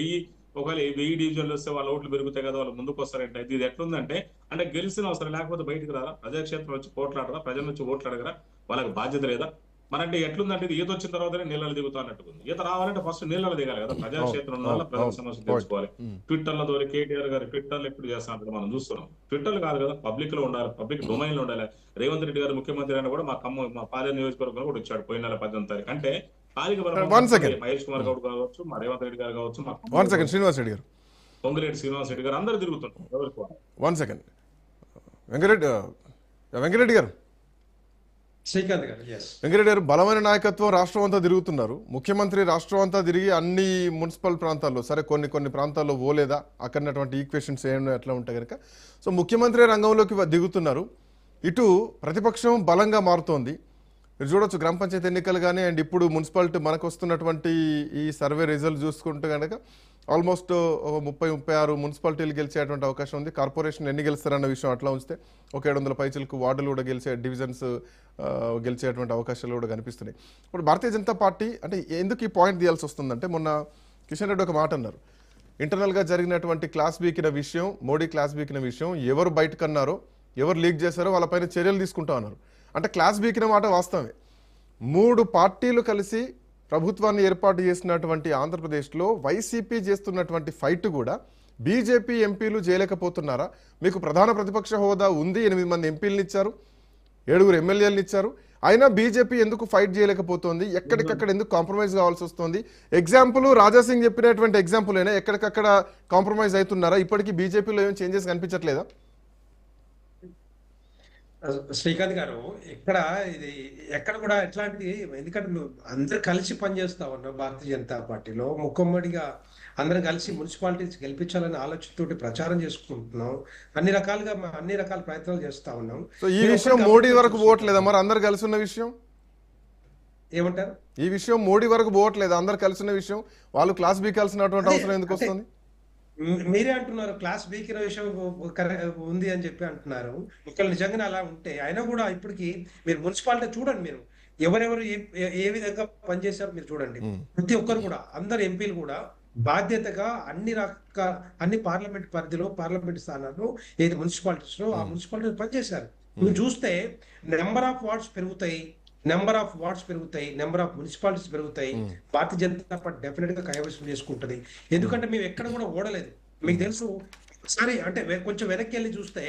1000 డివిజన్లు వస్తే వాళ్ళ ఓట్లు పెరుగుతాయి కదా, వాళ్ళు ముందుకు వస్తారంటే ఇది ఎట్లుందంటే అంటే గెలిచిన అవసరం లేకపోతే బయటకు రారా, ప్రజాక్షేత్రం వచ్చి పోట్లాడరా, ప్రజల నుంచి ఓట్లు అడగరా, వాళ్ళకి బాధ్యత లేదా? మరంటే ఎట్లుందంటే ఈత వచ్చిన తర్వాతనే నీళ్ళలో దిగుతా అన్నట్టుంది. ఈత రావాలంటే ఫస్ట్ నీళ్ళలో దిగాలి కదా. ప్రజాక్షేత్రం ఉన్న వాళ్ళ ప్రజల సమస్యలు తెలుసుకోవాలి. ట్విట్టర్ల ద్వారా KTR గారు ట్విట్టర్లు ఎప్పుడు చేస్తా అంటే మనం చూస్తున్నాం. ట్విట్టర్లు కాదు కదా, పబ్లిక్ లో ఉండాలి, పబ్లిక్ డొమైన్ లో ఉండాలి. రేవంత్ రెడ్డి గారు ముఖ్యమంత్రి అయినా కూడా మా పాలెం నియోజకవర్గంలో కూడా వచ్చాడు పోయిన నెల 18వ తారీఖు. అంటే మహేష్ కుమార్ గౌడ్ కావచ్చు, మా రేవంత్ రెడ్డి గారు కావచ్చు, మా శ్రీనివాస్ రెడ్డి గారు, పొంగిరెడ్డి శ్రీనివాస్ రెడ్డి గారు అందరూ తిరుగుతున్నారు. వెంకరెడ్డి గారు, శ్రీకాంత్ గారు, వెంకరెడ్డి గారు, బలమైన నాయకత్వం రాష్ట్రం అంతా తిరుగుతున్నారు. ముఖ్యమంత్రి రాష్ట్రం అంతా తిరిగి అన్ని మున్సిపల్ ప్రాంతాల్లో, సరే కొన్ని ప్రాంతాల్లో పోలేదా, అక్కడటువంటి ఈక్వేషన్స్ ఏమైనా ఎట్లా ఉంటాయి కనుక సో ముఖ్యమంత్రి రంగంలోకి దిగుతున్నారు. ఇటు ప్రతిపక్షం బలంగా మారుతోంది. మీరు చూడొచ్చు గ్రామ పంచాయతీ ఎన్నికలు కానీ అండ్ ఇప్పుడు మున్సిపాలిటీ మనకు వస్తున్నటువంటి ఈ సర్వే రిజల్ట్ చూసుకుంటే కనుక ఆల్మోస్ట్ 30-36 మున్సిపాలిటీలు గెలిచేటువంటి అవకాశం ఉంది. కార్పొరేషన్ ఎన్ని గెలుస్తారన్న విషయం అట్లా ఉంచితే ఒక 700 పైచలకు వార్డులు కూడా డివిజన్స్ గెలిచేటువంటి అవకాశాలు కూడా కనిపిస్తున్నాయి. ఇప్పుడు భారతీయ జనతా పార్టీ అంటే ఎందుకు ఈ పాయింట్ తీయాల్సి వస్తుందంటే, మొన్న కిషన్ రెడ్డి ఒక మాట అన్నారు, ఇంటర్నల్గా జరిగినటువంటి క్లాస్ బీకిన విషయం, మోడీ క్లాస్ బీకిన విషయం ఎవరు బయటకన్నారో, ఎవరు లీక్ చేశారో వాళ్ళపైన చర్యలు తీసుకుంటా అన్నారు. అంటే క్లాస్ బీకిన మాట వాస్తవమే. 3 పార్టీలు కలిసి ప్రభుత్వాన్ని ఏర్పాటు చేసినటువంటి ఆంధ్రప్రదేశ్లో వైసీపీ చేస్తున్నటువంటి ఫైట్ కూడా బీజేపీ ఎంపీలు చేయలేకపోతున్నారా? మీకు ప్రధాన ప్రతిపక్ష హోదా ఉంది, 8 మంది ఎంపీలను ఇచ్చారు, 7 ఎమ్మెల్యేలను ఇచ్చారు, అయినా బీజేపీ ఎందుకు ఫైట్ చేయలేకపోతుంది? ఎక్కడికక్కడ ఎందుకు కాంప్రమైజ్ కావాల్సి వస్తుంది? ఎగ్జాంపుల్ రాజాసింగ్ చెప్పినటువంటి ఎగ్జాంపుల్ అయినా ఎక్కడికక్కడ కాంప్రమైజ్ అవుతున్నారా? ఇప్పటికీ బీజేపీలో ఏం చేంజెస్ కనిపించట్లేదా? శ్రీకాంత్ గారు, ఎక్కడ కూడా ఎట్లాంటి, ఎందుకంటే అందరు కలిసి పనిచేస్తా ఉన్నాం భారతీయ జనతా పార్టీలో. ముఖమ్మడిగా అందరం కలిసి మున్సిపాలిటీస్ గెలిపించాలని ఆలోచనతోటి ప్రచారం చేసుకుంటున్నాం. అన్ని రకాల ప్రయత్నాలు చేస్తా ఉన్నాం. సో ఈ విషయం మోడీ వరకు పోవట్లేదా? మరి అందరు కలిసి ఉన్న విషయం ఏమంటారు? ఈ విషయం మోడీ వరకు పోవట్లేదు, అందరు కలిసి ఉన్న విషయం, వాళ్ళు క్లాస్ బీకాల్సినటువంటి అవసరం ఎందుకు వస్తుంది? మీరే అంటున్నారు క్లాస్ బీకిన విషయం ఉంది అని చెప్పి అంటున్నారు. ఒకళ్ళు నిజంగానే అలా ఉంటే అయినా కూడా ఇప్పటికి మీరు మున్సిపాలిటీ చూడండి, మీరు ఎవరెవరు ఏ విధంగా పనిచేశారో మీరు చూడండి. ప్రతి ఒక్కరు కూడా, అందరు ఎంపీలు కూడా బాధ్యతగా అన్ని పార్లమెంట్ పరిధిలో, పార్లమెంట్ స్థానాల్లో, ఏది మున్సిపాలిటీస్ లో ఆ మున్సిపాలిటీ పనిచేశారు. నువ్వు చూస్తే నెంబర్ ఆఫ్ వార్డ్స్ పెరుగుతాయి, నెంబర్ ఆఫ్ వార్డ్స్ పెరుగుతాయి, నెంబర్ ఆఫ్ మున్సిపాలిటీస్ పెరుగుతాయి. భారతీయ జనతా పార్టీ డెఫినెట్ గా కైవసం చేసుకుంటది. ఎందుకంటే మేము ఎక్కడ కూడా ఓడలేదు. మీకు తెలుసు, ఒకసారి అంటే కొంచెం వెనక్కి వెళ్ళి చూస్తే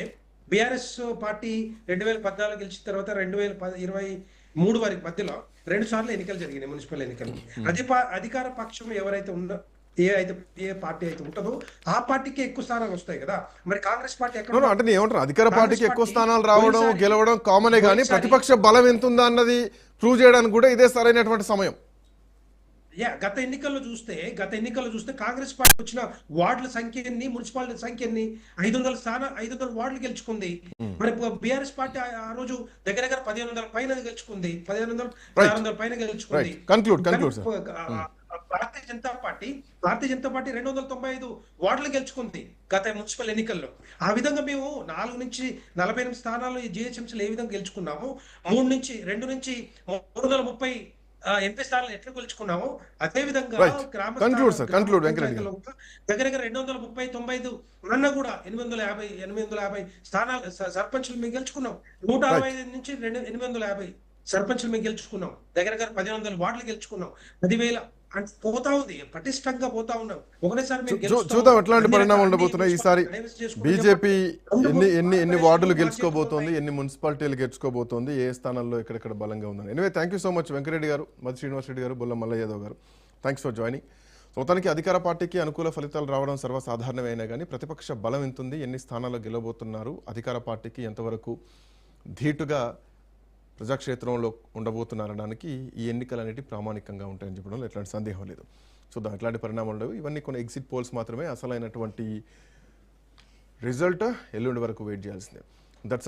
బీఆర్ఎస్ పార్టీ 2014 గెలిచిన తర్వాత 2023 వరకు మధ్యలో 2 సార్లు ఎన్నికలు జరిగినాయి, మున్సిపల్ ఎన్నికలు. అధికార పక్షం ఎవరైతే ఉందో, ఏ పార్టీ అయితే ఉంటుందో ఆ పార్టీకి ఎక్కువ స్థానాలు వస్తాయి కదా. మరి కాంగ్రెస్ పార్టీ ఎక్కడ అంటే నేను ఏమంటారు, అధికార పార్టీకి ఎక్కువ స్థానాలు రావడం గెలవడం కామనే, కానీ ప్రతిపక్ష బలం ఎంత ఉందా అన్నది ప్రూవ్ చేయడానికి కూడా ఇదే సరైనటువంటి సమయం. గత ఎన్నికల్లో చూస్తే కాంగ్రెస్ పార్టీ వచ్చిన వార్డుల సంఖ్యని, మున్సిపాలిటీ సంఖ్యని 500 వార్డులు గెలుచుకుంది. మరి బీఆర్ఎస్ పార్టీ ఆ రోజు దగ్గర 1500 పైన గెలుచుకుంది, 1500 పైన గెలుచుకుంది. భారతీయ జనతా పార్టీ 295 వార్డులు గెలుచుకుంది గత మున్సిపల్ ఎన్నికల్లో. ఆ విధంగా మేము 4 నుంచి 48 స్థానాలు జిహెచ్ఎంసీలు ఏ విధంగా గెలుచుకున్నాము, 2 నుంచి 330 ఎంపీ స్థానాలు ఎట్లా గెలుచుకున్నాము, అదే విధంగా గ్రామ దగ్గర 230-95 అన్న కూడా 850 స్థానాలు సర్పంచులు మేము గెలుచుకున్నాం. 165 నుంచి 850 సర్పంచులు మేము గెలుచుకున్నాం. దగ్గర 1500 వార్డులు గెలుచుకున్నాం. 10,000 అంటే పోతా ఉంది, పటిష్టంగా పోతా ఉన్నాం. ఒకటేసారి చూద్దాం ఎట్లాంటి పరిణామాలు ఉండబోతున్నాయి ఈసారి. బీజేపీ ఎన్ని వార్డులు గెలుచుకోబోతోంది, ఎన్ని మున్సిపాలిటీలు గెలుచుకోబోతోంది, ఏ స్థానాల్లో ఎక్కడెక్కడ బలంగా ఉందని. Anyway thank you so much Venkat Reddy గారు, మధు శ్రీనివాస్ రెడ్డి గారు, బొల్ల మల్ల యాదవ్ గారు. Thanks for joining. మొత్తానికి అధికార పార్టీకి అనుకూల ఫలితాలు రావడం సర్వసాధారణమైనా కానీ ప్రతిపక్ష బలం ఎంత ఉంది, ఎన్ని స్థానాల్లో గెలవబోతున్నారు, అధికార పార్టీకి ఎంతవరకు ధీటుగా ప్రజాక్షేత్రంలో ఉండబోతున్నారనడానికి ఈ ఎన్నికలు అనేవి ప్రామాణికంగా ఉంటాయని చెప్పడంలో ఎట్లాంటి సందేహం లేదు. చూద్దాం ఎట్లాంటి పరిణామాలు ఉండవు. ఇవన్నీ కొన్ని ఎగ్జిట్ పోల్స్ మాత్రమే, అసలైనటువంటి రిజల్ట్ ఎల్లుండి వరకు వెయిట్ చేయాల్సిందే. దట్స్